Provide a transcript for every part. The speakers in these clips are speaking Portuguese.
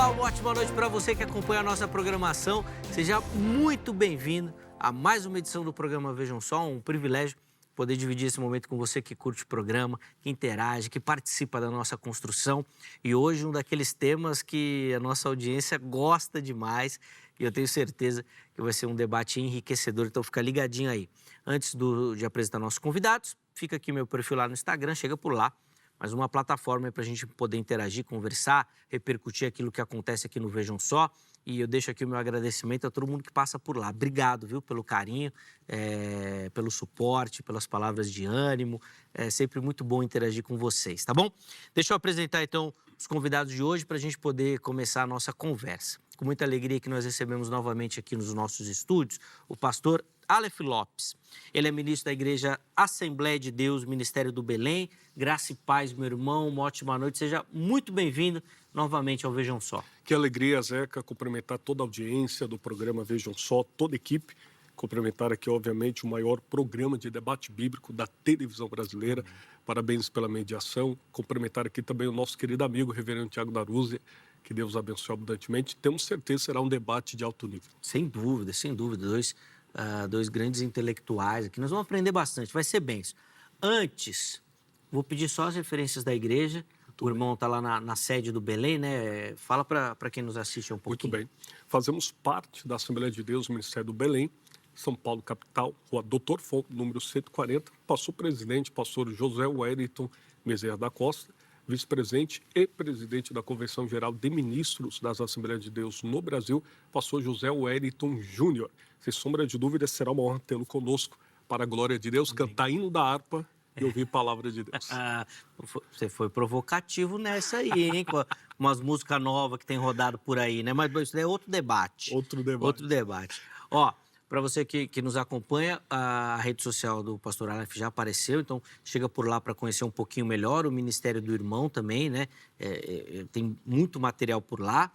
Olá, uma ótima noite para você que acompanha a nossa programação. Seja muito bem-vindo a mais uma edição do programa Vejam Só. Um privilégio poder dividir esse momento com você que curte o programa, que interage, que participa da nossa construção. E hoje um daqueles temas que a nossa audiência gosta demais e eu tenho certeza que vai ser um debate enriquecedor, então fica ligadinho aí. Antes de apresentar nossos convidados, fica aqui meu perfil lá no Instagram, chega por lá. Mas uma plataforma para a gente poder interagir, conversar, repercutir aquilo que acontece aqui no Vejam Só. E eu deixo aqui o meu agradecimento a todo mundo que passa por lá. Obrigado, viu, pelo carinho, pelo suporte, pelas palavras de ânimo. É sempre muito bom interagir com vocês, tá bom? Deixa eu apresentar, então, os convidados de hoje para a gente poder começar a nossa conversa. Com muita alegria que nós recebemos novamente aqui nos nossos estúdios o pastor Aleph Lopes. Ele é ministro da Igreja Assembleia de Deus, Ministério do Belém. Graça e paz, meu irmão, uma ótima noite. Seja muito bem-vindo novamente ao Vejam Só. Que alegria, Zeca, cumprimentar toda a audiência do programa Vejam Só, toda a equipe. Cumprimentar aqui, obviamente, o maior programa de debate bíblico da televisão brasileira. Parabéns pela mediação. Cumprimentar aqui também o nosso querido amigo, reverendo Tiago Naruzzi. Que Deus abençoe abundantemente. Temos certeza que será um debate de alto nível. Sem dúvida, sem dúvida. Dois grandes intelectuais aqui. Nós vamos aprender bastante, vai ser benção. Antes, vou pedir só as referências da igreja. O irmão está lá na sede do Belém, né? Fala para quem nos assiste um pouquinho. Muito bem. Fazemos parte da Assembleia de Deus, Ministério do Belém, São Paulo, capital, Rua Doutor Fonco, número 140. Pastor presidente, pastor José Wellington Bezerra da Costa, vice-presidente e presidente da Convenção Geral de Ministros das Assembleias de Deus no Brasil, pastor José Wellington Júnior. Sem sombra de dúvida, será uma honra tê-lo conosco para a glória de Deus, Amém. Cantar hino da harpa e ouvir palavra de Deus. Você foi provocativo nessa aí, hein? Com umas músicas novas que tem rodado por aí, né? Mas isso é outro debate. Outro debate. Ó, para você que nos acompanha, a rede social do pastor Aleph já apareceu, então chega por lá para conhecer um pouquinho melhor, o Ministério do Irmão também, né? Tem muito material por lá.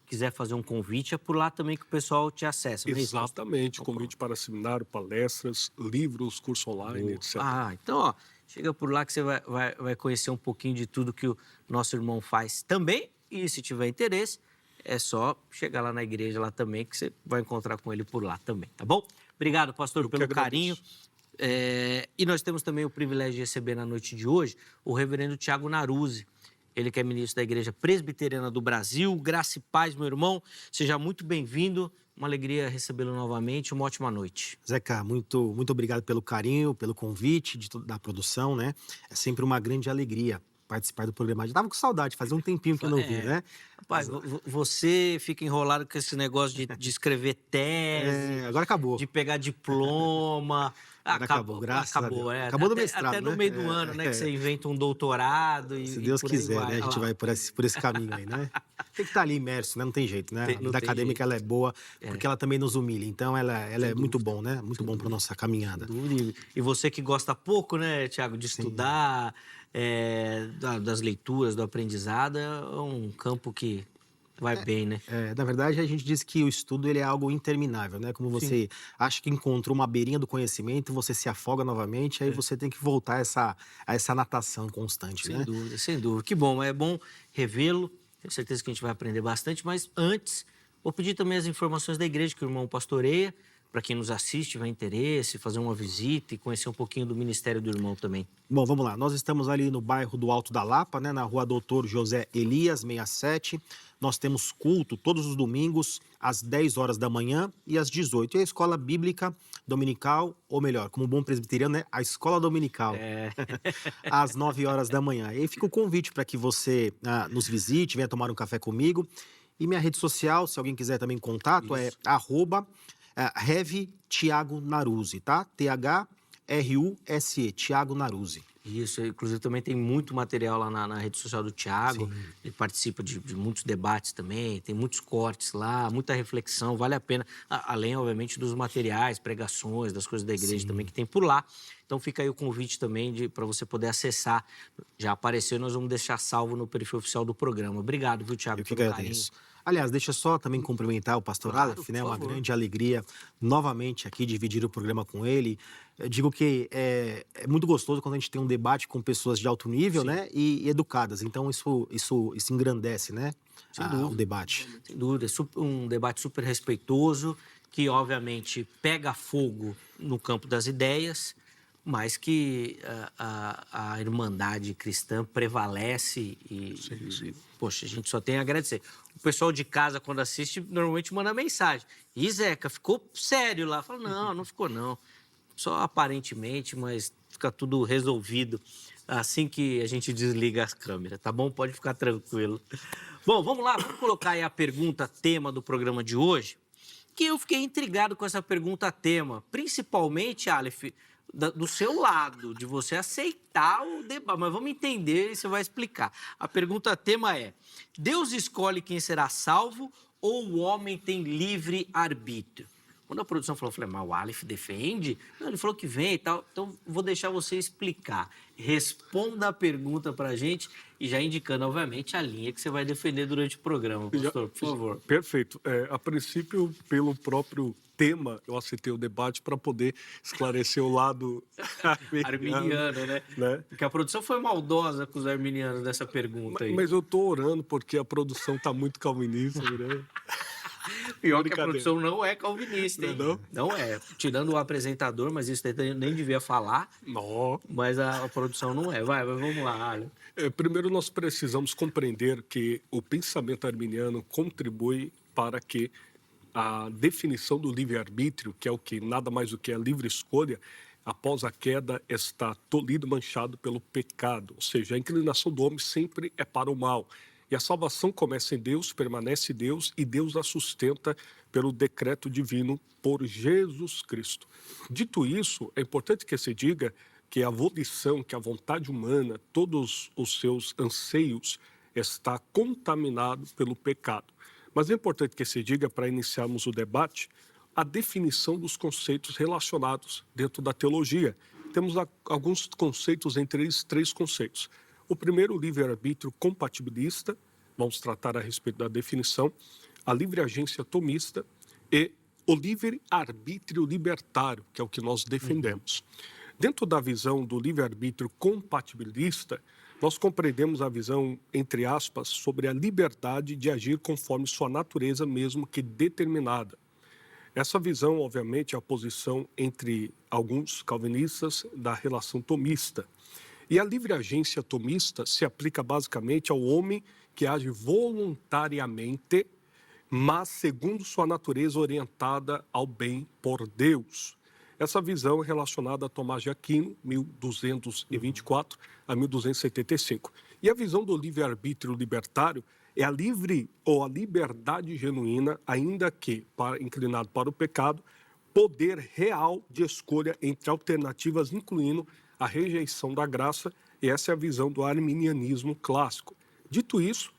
Quiser fazer um convite, é por lá também que o pessoal te acessa. Exatamente, convite para seminário, palestras, livros, curso online, etc. Então, ó, chega por lá que você vai conhecer um pouquinho de tudo que o nosso irmão faz também. E se tiver interesse, é só chegar lá na igreja lá também, que você vai encontrar com ele por lá também, tá bom? Obrigado, pastor, pelo carinho. E nós temos também o privilégio de receber na noite de hoje o reverendo Tiago Naruzzi. Ele que é ministro da Igreja Presbiteriana do Brasil. Graça e paz, meu irmão. Seja muito bem-vindo. Uma alegria recebê-lo novamente. Uma ótima noite. Zeca, muito obrigado pelo carinho, pelo convite da produção, né? É sempre uma grande alegria participar do programa. Já estava com saudade, fazia um tempinho que eu não vi, né? Rapaz, você fica enrolado com esse negócio de escrever tese. Agora acabou. De pegar diploma. Acabou, graças a Deus. Acabou do mestrado, até no meio do ano, né? Que você inventa um doutorado e se Deus quiser, né? A gente vai por esse caminho aí, né? Tem que estar ali imerso, né? Não tem jeito, né? A vida acadêmica, ela é boa, porque ela também nos humilha. Então, ela é muito bom, né? Muito bom para nossa caminhada. E você que gosta pouco, né, Tiago, de estudar, das leituras, do aprendizado, é um campo que vai bem, né? Na verdade, a gente diz que o estudo ele é algo interminável, né? Como você acha que encontrou uma beirinha do conhecimento, você se afoga novamente, aí você tem que voltar a essa natação constante, né? Sem dúvida. Que bom, é bom revê-lo. Tenho certeza que a gente vai aprender bastante, mas antes, vou pedir também as informações da igreja que o irmão pastoreia, para quem nos assiste, tiver interesse, fazer uma visita e conhecer um pouquinho do Ministério do Irmão também. Bom, vamos lá. Nós estamos ali no bairro do Alto da Lapa, né? Na rua Doutor José Elias, 67. Nós temos culto todos os domingos, às 10 horas da manhã e às 18. E a escola bíblica dominical, ou melhor, como bom presbiteriano, né? A escola dominical, às 9 horas da manhã. E aí fica o convite para que você nos visite, venha tomar um café comigo. E minha rede social, se alguém quiser também contato, é @Rev Tiago Naruzzi, tá? THRUSE, Tiago Naruzzi. Isso, inclusive também tem muito material lá na rede social do Tiago. Ele participa de muitos debates também, tem muitos cortes lá, muita reflexão, vale a pena. Além, obviamente, dos materiais, pregações, das coisas da igreja também que tem por lá. Então fica aí o convite também para você poder acessar. Já apareceu e nós vamos deixar salvo no perfil oficial do programa. Obrigado, viu, Tiago, pelo carinho. Aliás, deixa eu só também cumprimentar o pastor Claro, Aleph, por né? Uma favor. grande alegria novamente aqui dividir o programa com ele. Eu digo que é muito gostoso quando a gente tem um debate com pessoas de alto nível, Sim. né? E educadas. Então isso engrandece, né? Sem O dúvida. debate. Sem dúvida, um debate super respeitoso, que obviamente pega fogo no campo das ideias, mas que a irmandade cristã prevalece poxa, a gente só tem a agradecer. O pessoal de casa, quando assiste, normalmente manda mensagem. E Zeca, ficou sério lá? Fala, não ficou não. Só aparentemente, mas fica tudo resolvido assim que a gente desliga as câmeras, tá bom? Pode ficar tranquilo. Bom, vamos lá, vamos colocar aí a pergunta tema do programa de hoje, que eu fiquei intrigado com essa pergunta tema, principalmente, Aleph, do seu lado, de você aceitar o debate, mas vamos entender e você vai explicar. A pergunta tema é: Deus escolhe quem será salvo ou o homem tem livre arbítrio? Quando a produção falou, eu falei, mas o Aleph defende? Não, ele falou que vem e tal. Então, vou deixar você explicar. Responda a pergunta para a gente e já indicando, obviamente, a linha que você vai defender durante o programa, pastor, por favor. Perfeito. A princípio, pelo próprio tema, eu aceitei o debate para poder esclarecer o lado Arminiano, né? Porque a produção foi maldosa com os arminianos nessa pergunta aí. Mas eu estou orando porque a produção está muito calvinista, né? Pior que a produção não é calvinista, hein? Não? Não é. Tirando o apresentador, mas isso nem devia falar. Não. Mas a produção não é. Vai, vamos lá, Ale. Primeiro, nós precisamos compreender que o pensamento arminiano contribui para que a definição do livre-arbítrio, que é o que nada mais do que a livre escolha, após a queda está tolhido, manchado pelo pecado. Ou seja, a inclinação do homem sempre é para o mal. E a salvação começa em Deus, permanece em Deus e Deus a sustenta pelo decreto divino por Jesus Cristo. Dito isso, é importante que se diga que a volição, que a vontade humana, todos os seus anseios está contaminado pelo pecado. Mas é importante que se diga, para iniciarmos o debate, a definição dos conceitos relacionados dentro da teologia. Temos alguns conceitos, entre eles 3 conceitos. O primeiro, o livre-arbítrio compatibilista, vamos tratar a respeito da definição, a livre-agência tomista e o livre-arbítrio libertário, que é o que nós defendemos. Dentro da visão do livre-arbítrio compatibilista, nós compreendemos a visão, entre aspas, sobre a liberdade de agir conforme sua natureza, mesmo que determinada. Essa visão, obviamente, é a posição entre alguns calvinistas da relação tomista. E a livre-agência tomista se aplica basicamente ao homem que age voluntariamente, mas segundo sua natureza orientada ao bem por Deus. Essa visão é relacionada a Tomás de Aquino, 1224 a 1275. E a visão do livre-arbítrio libertário é a livre ou a liberdade genuína, ainda que, inclinado para o pecado, poder real de escolha entre alternativas, incluindo a rejeição da graça, e essa é a visão do arminianismo clássico. Dito isso,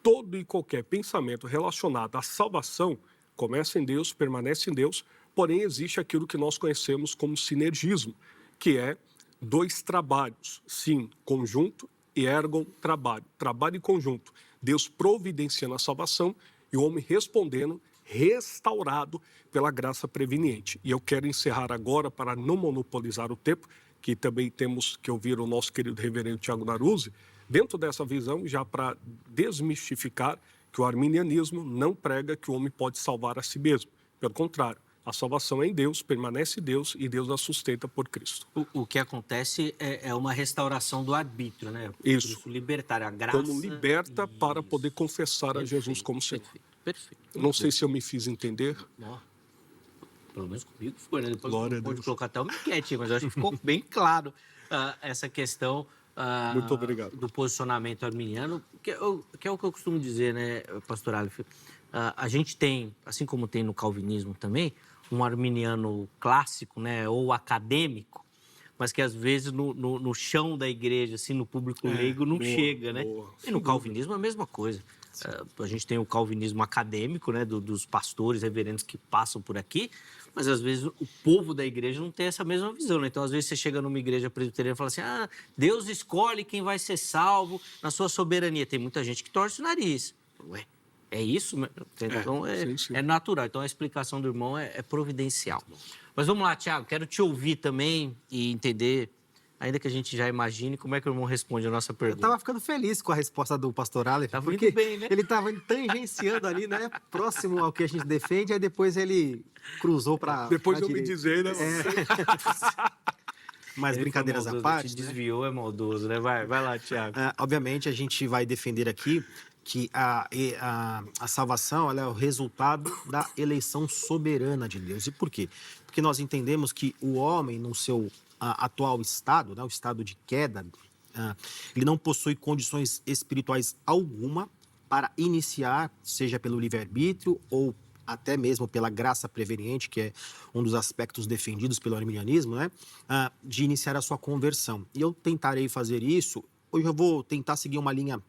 todo e qualquer pensamento relacionado à salvação começa em Deus, permanece em Deus, porém existe aquilo que nós conhecemos como sinergismo, que é 2 trabalhos, sim, conjunto e ergon trabalho, trabalho e conjunto. Deus providenciando a salvação e o homem respondendo, restaurado pela graça preveniente. E eu quero encerrar agora, para não monopolizar o tempo, que também temos que ouvir o nosso querido reverendo Tiago Naruzzi, dentro dessa visão, já para desmistificar que o arminianismo não prega que o homem pode salvar a si mesmo. Pelo contrário, a salvação é em Deus, permanece em Deus e Deus a sustenta por Cristo. O que acontece é uma restauração do arbítrio, né? Isso. Libertário, a graça. Como liberta para poder confessar a Jesus como Senhor. Perfeito. Não sei se eu me fiz entender. Pelo menos comigo foi, né? Depois Glória a pode Deus. colocar até uma enquete, mas eu acho que ficou bem claro essa questão Muito obrigado. do posicionamento arminiano, que é o que eu costumo dizer, né, pastor Aleph? A gente tem, assim como tem no calvinismo também, um arminiano clássico, né, ou acadêmico, mas que às vezes no chão da igreja, assim, no público leigo, não chega, né? E no calvinismo é a mesma coisa. A gente tem o calvinismo acadêmico, né, dos pastores, reverendos que passam por aqui, mas às vezes o povo da igreja não tem essa mesma visão, né? Então, às vezes você chega numa igreja presbiteriana e fala assim, Deus escolhe quem vai ser salvo na sua soberania. Tem muita gente que torce o nariz. Ué, É isso? Entendeu? Então, sim. é natural. Então, a explicação do irmão é providencial. Mas vamos lá, Tiago. Quero te ouvir também e entender, ainda que a gente já imagine, como é que o irmão responde a nossa Eu pergunta. estava ficando feliz com a resposta do pastor Aleph, Tá porque muito bem, né? ele estava tangenciando ali, né? Próximo ao que a gente defende, aí depois ele cruzou para Depois eu me dizer, né? Mas Ele brincadeiras foi à maldoso, parte, te né? desviou, é maldoso, né? Vai lá, Tiago. Obviamente, a gente vai defender aqui que a salvação ela é o resultado da eleição soberana de Deus. E por quê? Porque nós entendemos que o homem, no seu atual estado, né, o estado de queda, ele não possui condições espirituais alguma para iniciar, seja pelo livre-arbítrio ou até mesmo pela graça preveniente, que é um dos aspectos defendidos pelo arminianismo, né, de iniciar a sua conversão. E eu tentarei fazer isso. Hoje eu vou tentar seguir uma linha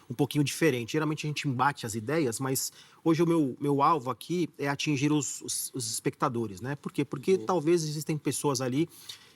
um pouquinho diferente. Geralmente a gente embate as ideias, mas hoje o meu alvo aqui é atingir os espectadores, né? Por quê? Porque talvez existem pessoas ali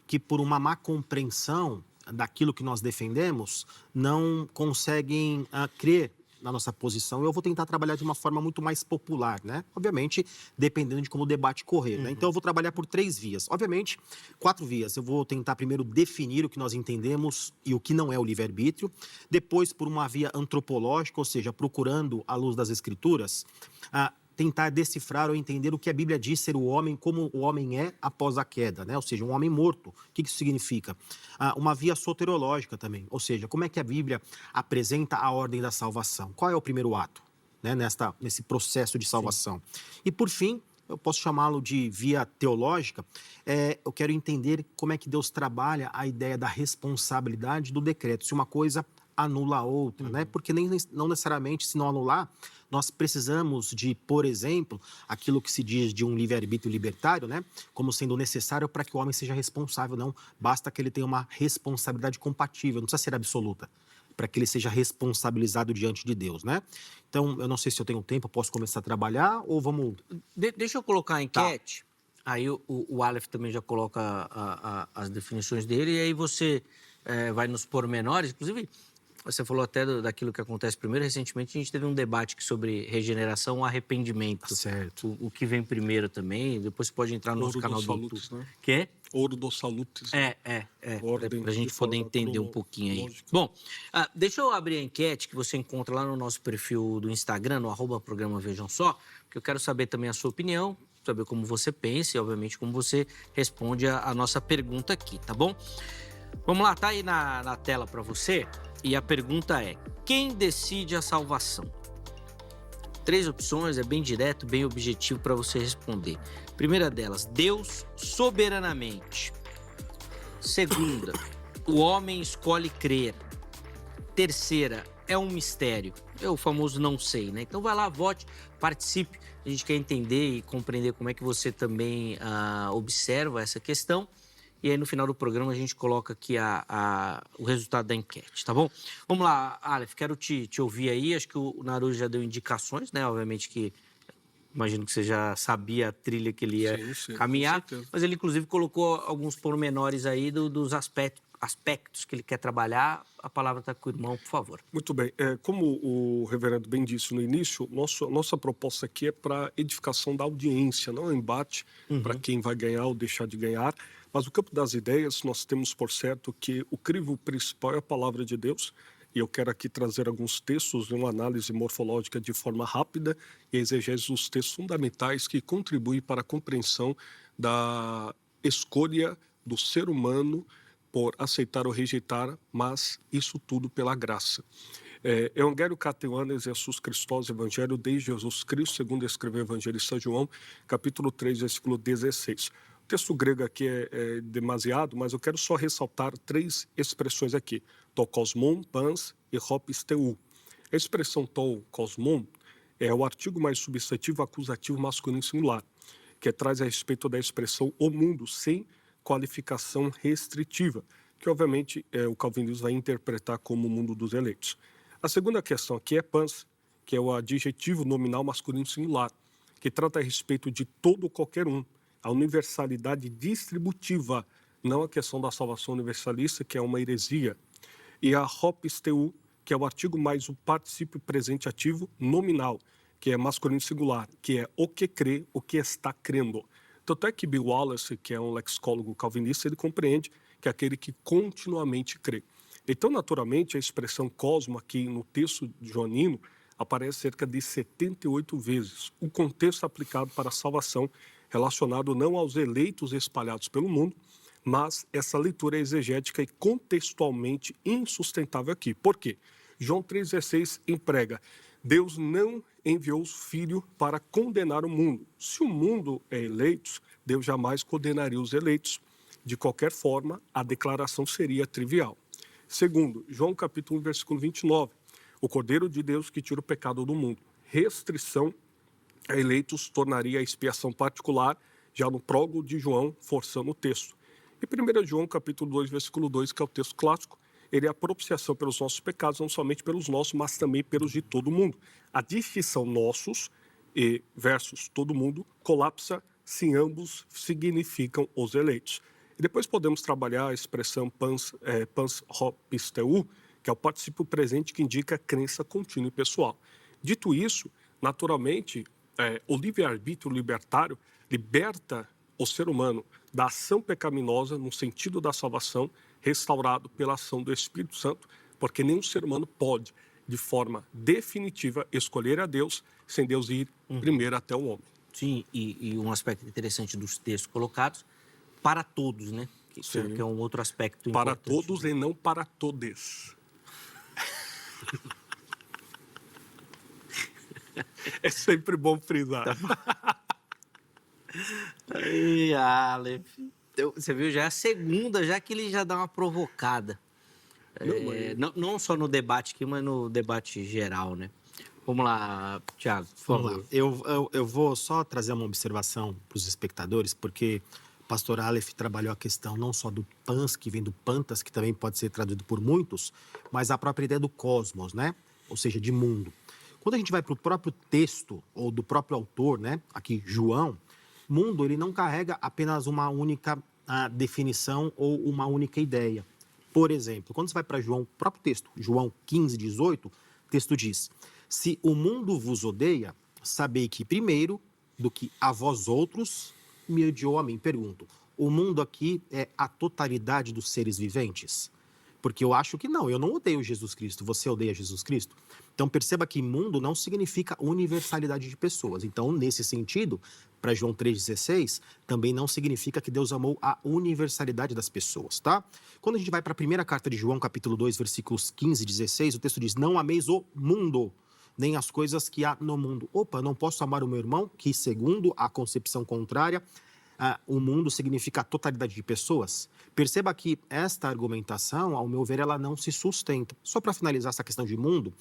que, por uma má compreensão daquilo que nós defendemos, não conseguem crer na nossa posição. Eu vou tentar trabalhar de uma forma muito mais popular, né? Obviamente, dependendo de como o debate correr, né? Então, eu vou trabalhar por 3 vias. Obviamente, 4 vias. Eu vou tentar primeiro definir o que nós entendemos e o que não é o livre-arbítrio. Depois, por uma via antropológica, ou seja, procurando, à luz das escrituras, tentar decifrar ou entender o que a Bíblia diz ser o homem, como o homem é após a queda, né? Ou seja, um homem morto. O que isso significa? Uma via soteriológica também, ou seja, como é que a Bíblia apresenta a ordem da salvação? Qual é o primeiro ato, né? Nesse processo de salvação? Sim. E, por fim, eu posso chamá-lo de via teológica, eu quero entender como é que Deus trabalha a ideia da responsabilidade do decreto, se uma coisa anula a outra, né? Porque não necessariamente, se não anular, nós precisamos de, por exemplo, aquilo que se diz de um livre-arbítrio libertário, né? Como sendo necessário para que o homem seja responsável. Não, basta que ele tenha uma responsabilidade compatível, não precisa ser absoluta, para que ele seja responsabilizado diante de Deus, né? Então, eu não sei se eu tenho tempo, eu posso começar a trabalhar ou vamos... Deixa eu colocar a enquete, aí o Aleph também já coloca as definições dele, e aí você vai nos pormenores, inclusive... Você falou até daquilo que acontece primeiro. Recentemente, a gente teve um debate aqui sobre regeneração ou arrependimento. Certo. O que vem primeiro também. Depois você pode entrar no nosso canal do YouTube. Né? Quê? Ouro dos salutes. Para a gente poder entender um pouquinho aí. Lógica. Bom, deixa eu abrir a enquete que você encontra lá no nosso perfil do Instagram, no @programa Vejam Só, porque eu quero saber também a sua opinião, saber como você pensa e, obviamente, como você responde a nossa pergunta aqui, tá bom? Vamos lá, tá aí na tela para você. E a pergunta é: quem decide a salvação? 3 opções, é bem direto, bem objetivo para você responder. Primeira delas, Deus soberanamente. Segunda, o homem escolhe crer. Terceira, é um mistério. É o famoso não sei, né? Então vai lá, vote, participe. A gente quer entender e compreender como é que você também observa essa questão. E aí, no final do programa, a gente coloca aqui o resultado da enquete, tá bom? Vamos lá, Aleph, quero te ouvir aí. Acho que o Naruto já deu indicações, né? Obviamente que imagino que você já sabia a trilha que ele ia caminhar. Mas ele, inclusive, colocou alguns pormenores aí dos aspectos que ele quer trabalhar. A palavra está com o irmão, por favor. Muito bem. Como o reverendo bem disse no início, nossa proposta aqui é para edificação da audiência, não é um embate para quem vai ganhar ou deixar de ganhar. Mas no campo das ideias, nós temos por certo que o crivo principal é a palavra de Deus. E eu quero aqui trazer alguns textos de uma análise morfológica de forma rápida e exegese os textos fundamentais que contribuem para a compreensão da escolha do ser humano por aceitar ou rejeitar, mas isso tudo pela graça. Evangelho Cateuanes Jesus Christos, Evangelho de Jesus Cristo, segundo escreveu o evangelista João, capítulo 3, versículo 16. O texto grego aqui é demasiado, mas eu quero só ressaltar 3 expressões aqui. To kosmon, pans e hopis teu. A expressão to kosmon é o artigo mais substantivo acusativo masculino singular, que traz a respeito da expressão o mundo, sem qualificação restritiva, que obviamente o calvinismo vai interpretar como o mundo dos eleitos. A segunda questão aqui é pans, que é o adjetivo nominal masculino singular, que trata a respeito de todo qualquer um. A universalidade distributiva, não a questão da salvação universalista, que é uma heresia. E a hopis teu, que é o artigo mais o particípio presente ativo nominal, que é masculino singular, que é o que crê, o que está crendo. Tanto é que Bill Wallace, que é um lexicólogo calvinista, ele compreende que é aquele que continuamente crê. Então, naturalmente, a expressão cosmo aqui no texto joanino aparece cerca de 78 vezes. O contexto aplicado para a salvação relacionado não aos eleitos espalhados pelo mundo, mas essa leitura é exegética e contextualmente insustentável aqui. Por quê? João 3,16 emprega: Deus não enviou o Filho para condenar o mundo. Se o mundo é eleitos, Deus jamais condenaria os eleitos. De qualquer forma, a declaração seria trivial. Segundo, João capítulo 1, versículo 29. O Cordeiro de Deus que tira o pecado do mundo. Restrição a eleitos tornaria a expiação particular, já no prólogo de João, forçando o texto. E 1 João capítulo 2, versículo 2, que é o texto clássico, ele é a propiciação pelos nossos pecados, não somente pelos nossos, mas também pelos de todo mundo. A distinção nossos e versus todo mundo colapsa se ambos significam os eleitos. E depois podemos trabalhar a expressão pans hopisteu, que é o particípio presente que indica crença contínua e pessoal. Dito isso, naturalmente, o livre-arbítrio libertário liberta o ser humano da ação pecaminosa no sentido da salvação, restaurado pela ação do Espírito Santo, porque nenhum ser humano pode, de forma definitiva, escolher a Deus sem Deus ir primeiro até o homem. Sim, e um aspecto interessante dos textos colocados, para todos, né? Que é um outro aspecto para importante. Para todos e não para todes. É sempre bom frisar. Ai, Aleph. Você viu, já é a segunda, já que ele já dá uma provocada. Não só no debate aqui, mas no debate geral, né? Vamos lá, Thiago, por favor. Vamos lá. Eu vou só trazer uma observação para os espectadores, porque o pastor Aleph trabalhou a questão não só do pans, que vem do pantas, que também pode ser traduzido por muitos, mas a própria ideia do cosmos, né? Ou seja, de mundo. Quando a gente vai para o próprio texto, ou do próprio autor, né? Aqui, João, mundo, ele não carrega apenas uma única definição ou uma única ideia. Por exemplo, quando você vai para João, próprio texto, João 15, 18, o texto diz: se o mundo vos odeia, sabei que primeiro do que a vós outros me odiou a mim. Pergunto, o mundo aqui é a totalidade dos seres viventes? Porque eu acho que não, eu não odeio Jesus Cristo, você odeia Jesus Cristo? Então perceba que mundo não significa universalidade de pessoas. Então, nesse sentido, para João 3,16, também não significa que Deus amou a universalidade das pessoas, tá? Quando a gente vai para a primeira carta de João, capítulo 2, versículos 15 e 16, o texto diz: não ameis o mundo, nem as coisas que há no mundo. Opa, não posso amar o meu irmão, que segundo a concepção contrária, o mundo significa a totalidade de pessoas. Perceba que esta argumentação, ao meu ver, ela não se sustenta. Só para finalizar essa questão de mundo,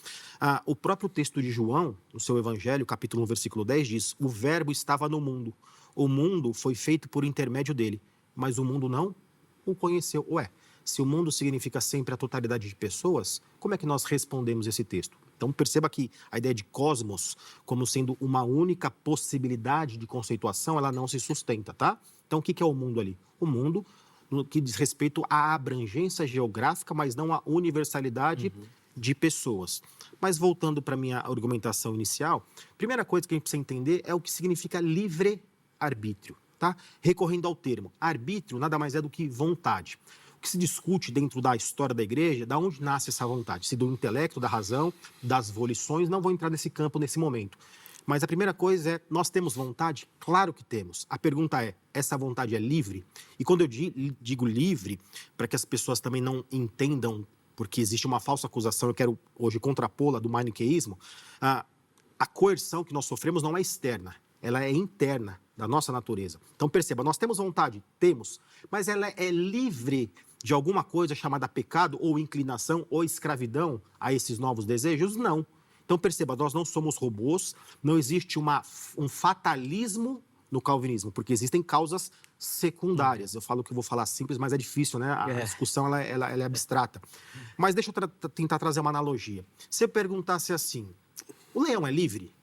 o próprio texto de João, no seu Evangelho, capítulo 1, versículo 10, diz: o verbo estava no mundo. O mundo foi feito por intermédio dele, mas o mundo não o conheceu. Ué, se o mundo significa sempre a totalidade de pessoas, como é que nós respondemos esse texto? Então, perceba que a ideia de cosmos como sendo uma única possibilidade de conceituação, ela não se sustenta, tá? Então, o que é o mundo ali? O mundo, no que diz respeito à abrangência geográfica, mas não à universalidade de pessoas. Mas, voltando para a minha argumentação inicial, a primeira coisa que a gente precisa entender é o que significa livre-arbítrio, tá? Recorrendo ao termo, arbítrio nada mais é do que vontade. O que se discute dentro da história da igreja, da onde nasce essa vontade? Se do intelecto, da razão, das volições, não vou entrar nesse campo nesse momento. Mas a primeira coisa é, nós temos vontade? Claro que temos. A pergunta é, essa vontade é livre? E quando eu digo livre, para que as pessoas também não entendam, porque existe uma falsa acusação, eu quero hoje contrapô-la do maniqueísmo, a coerção que nós sofremos não é externa, ela é interna, da nossa natureza. Então perceba, nós temos vontade? Temos, mas ela é livre de alguma coisa chamada pecado ou inclinação ou escravidão a esses novos desejos? Não. Então perceba, nós não somos robôs, não existe um fatalismo no calvinismo, porque existem causas secundárias. Eu falo que eu vou falar simples, mas é difícil, né? A discussão ela é abstrata. Mas deixa eu tentar trazer uma analogia. Se eu perguntasse assim, o leão é livre?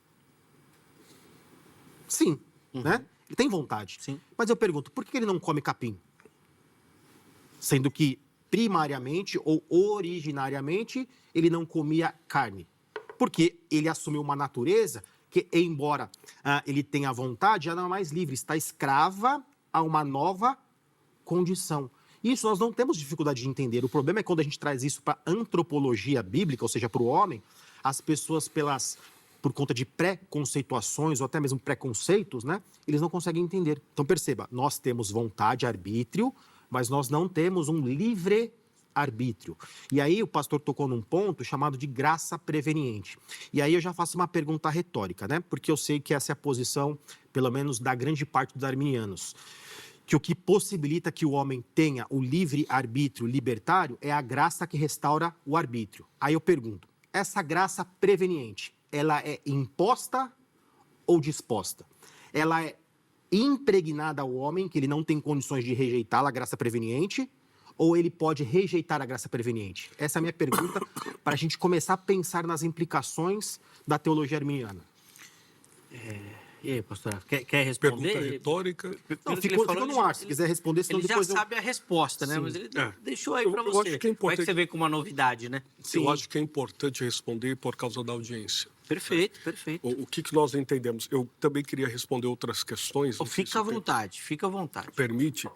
Sim, né? Ele tem vontade. Sim. Mas eu pergunto, por que ele não come capim? Sendo que, primariamente ou originariamente, ele não comia carne? Porque ele assumiu uma natureza que, embora ele tenha vontade, já não é mais livre, está escrava a uma nova condição. Isso nós não temos dificuldade de entender. O problema é quando a gente traz isso para a antropologia bíblica, ou seja, para o homem, as pessoas, por conta de pré-conceituações ou até mesmo preconceitos, né, eles não conseguem entender. Então, perceba, nós temos vontade, arbítrio, mas nós não temos um livre-arbítrio. E aí o pastor tocou num ponto chamado de graça preveniente. E aí eu já faço uma pergunta retórica, né, porque eu sei que essa é a posição, pelo menos, da grande parte dos arminianos, que o que possibilita que o homem tenha o livre-arbítrio libertário é a graça que restaura o arbítrio. Aí eu pergunto, essa graça preveniente, ela é imposta ou disposta? Ela é impregnada ao homem, que ele não tem condições de rejeitar a graça preveniente, ou ele pode rejeitar a graça preveniente? Essa é a minha pergunta para a gente começar a pensar nas implicações da teologia arminiana. E aí, pastor, quer responder? Pergunta retórica. Não, ficou no ar. Se quiser responder, senão ele depois já sabe a resposta, né? Sim. Mas ele deixou aí para Eu você. acho que é importante. Vai que você vê com uma novidade, né? Eu acho que é importante responder por causa da audiência. Perfeito, perfeito. O que nós entendemos? Eu também queria responder outras questões. Fica à vontade, fica à vontade. Permite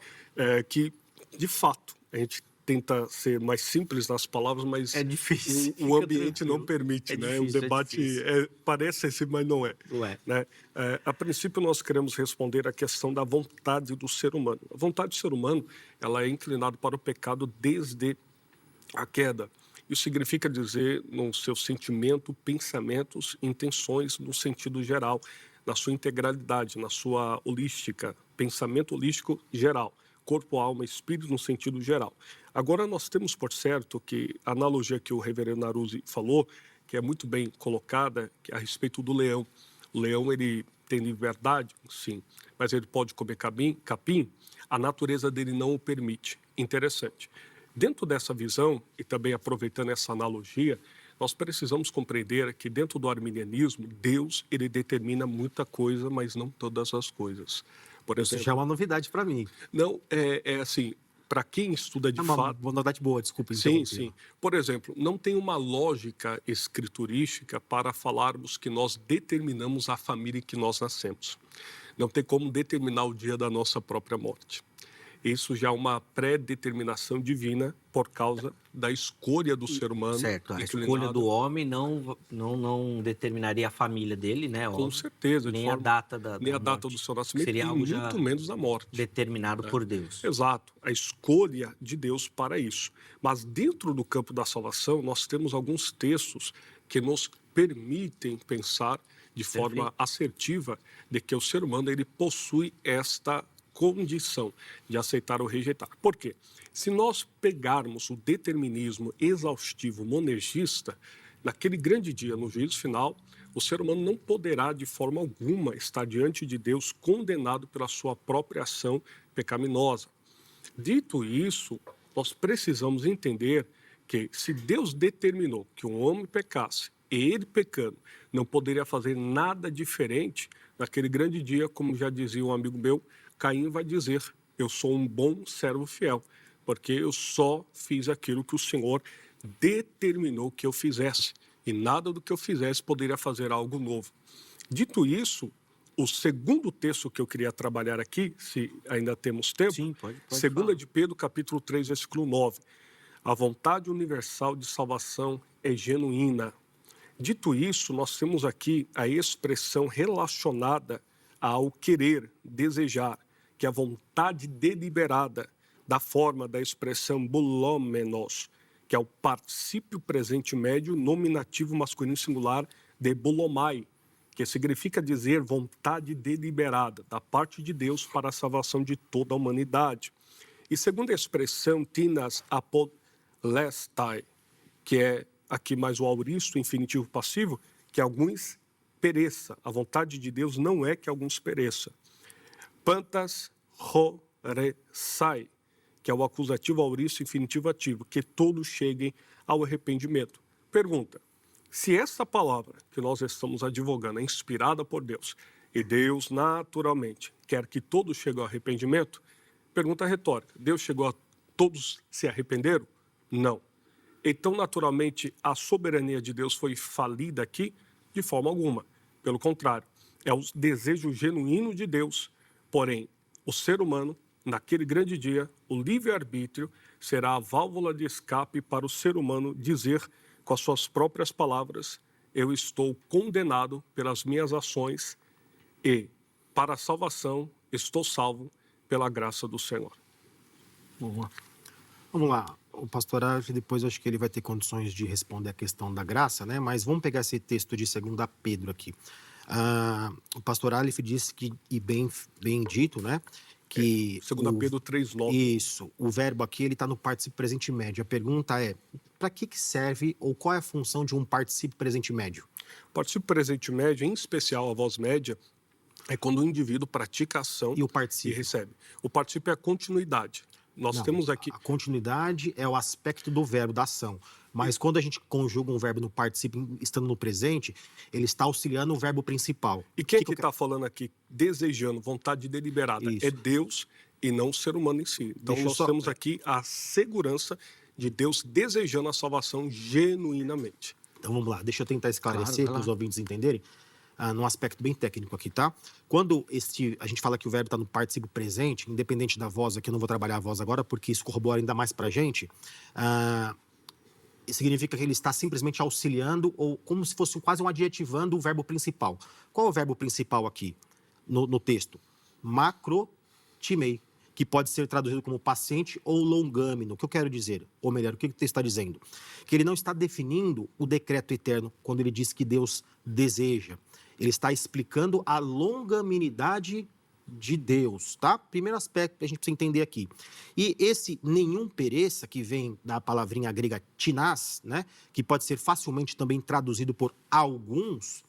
que, de fato, a gente tenta ser mais simples nas palavras, mas é difícil. O ambiente não permite, né? Difícil, o debate parece assim, mas não é. Não é. Né? A princípio, nós queremos responder à questão da vontade do ser humano. A vontade do ser humano, ela é inclinada para o pecado desde a queda. Isso significa dizer no seu sentimento, pensamentos, intenções no sentido geral, na sua integralidade, na sua holística, pensamento holístico geral, corpo, alma, espírito no sentido geral. Agora, nós temos por certo que a analogia que o reverendo Naruzzi falou, que é muito bem colocada, que é a respeito do leão. O leão, ele tem liberdade, sim, mas ele pode comer capim, a natureza dele não o permite. Interessante. Dentro dessa visão, e também aproveitando essa analogia, nós precisamos compreender que dentro do arminianismo, Deus, ele determina muita coisa, mas não todas as coisas. Por exemplo, isso já é uma novidade para mim. Não, assim, para quem estuda de fato... Uma novidade boa, desculpa. Sim, sim. Por exemplo, não tem uma lógica escriturística para falarmos que nós determinamos a família em que nós nascemos. Não tem como determinar o dia da nossa própria morte. Isso já é uma pré-determinação divina por causa da escolha do ser humano. Certo, a escolha do homem não determinaria a família dele, né? Com certeza. Nem a data da nem a data morte. do seu nascimento, seria algo já muito menos a morte. Determinado por Deus. Exato, a escolha de Deus para isso. Mas dentro do campo da salvação, nós temos alguns textos que nos permitem pensar de forma assertiva de que o ser humano ele possui esta condição de aceitar ou rejeitar. Por quê? Se nós pegarmos o determinismo exaustivo monergista, naquele grande dia, no juízo final, o ser humano não poderá, de forma alguma, estar diante de Deus condenado pela sua própria ação pecaminosa. Dito isso, nós precisamos entender que se Deus determinou que um homem pecasse, e ele pecando, não poderia fazer nada diferente, naquele grande dia, como já dizia um amigo meu, Caim vai dizer, eu sou um bom servo fiel, porque eu só fiz aquilo que o Senhor determinou que eu fizesse, e nada do que eu fizesse poderia fazer algo novo. Dito isso, o segundo texto que eu queria trabalhar aqui, se ainda temos tempo, sim, pode 2 de Pedro, capítulo 3, versículo 9. A vontade universal de salvação é genuína. Dito isso, nós temos aqui a expressão relacionada ao querer, desejar, que é a vontade deliberada, da forma da expressão bulomenos, que é o particípio presente médio nominativo masculino singular de bulomai, que significa dizer vontade deliberada, da parte de Deus para a salvação de toda a humanidade. E segundo a expressão tinas apodlestai, que é aqui mais o auristo, infinitivo passivo, que alguns pereça. A vontade de Deus não é que alguns pereçam. Pantas horesai, que é o acusativo auristo infinitivo ativo, que todos cheguem ao arrependimento. Pergunta, se essa palavra que nós estamos advogando é inspirada por Deus, e Deus naturalmente quer que todos cheguem ao arrependimento, pergunta retórica, Deus chegou a todos se arrependeram? Não. Então, naturalmente, a soberania de Deus foi falida aqui? De forma alguma. Pelo contrário, é o desejo genuíno de Deus. Porém, o ser humano, naquele grande dia, o livre-arbítrio será a válvula de escape para o ser humano dizer com as suas próprias palavras: eu estou condenado pelas minhas ações e, para a salvação, estou salvo pela graça do Senhor. Boa. Vamos lá. O pastor Aleph, depois acho que ele vai ter condições de responder a questão da graça, né? Mas vamos pegar esse texto de 2 Pedro aqui. O pastor Aleph disse que, e bem dito, né? Que 2 Pedro 3,9. Isso. O verbo aqui, ele está no particípio presente médio. A pergunta é, para que serve ou qual é a função de um particípio presente médio? O particípio presente médio, em especial a voz média, é quando o indivíduo pratica a ação E o particípio? recebe. O particípio é a continuidade. Nós temos aqui... A continuidade é o aspecto do verbo, da ação. Mas quando a gente conjuga um verbo no particípio estando no presente, ele está auxiliando o verbo principal. E quem que está falando aqui, desejando, vontade deliberada? Isso. É Deus e não o ser humano em si. Então, nós temos aqui a segurança de Deus desejando a salvação genuinamente. Então, vamos lá. Deixa eu tentar esclarecer Claro, para os ouvintes entenderem. Num aspecto bem técnico aqui, tá? Quando a gente fala que o verbo está no particípio presente, independente da voz, aqui eu não vou trabalhar a voz agora, porque isso corrobora ainda mais para a gente, significa que ele está simplesmente auxiliando, ou como se fosse quase um adjetivando o verbo principal. Qual é o verbo principal aqui no texto? Macrotimei, que pode ser traduzido como paciente ou longâmino. O que eu quero dizer? Ou melhor, o que o texto está dizendo? Que ele não está definindo o decreto eterno quando ele diz que Deus deseja. Ele está explicando a longanimidade de Deus, tá? Primeiro aspecto que a gente precisa entender aqui. E esse nenhum pereça, que vem da palavrinha grega tinás, né? Que pode ser facilmente também traduzido por alguns,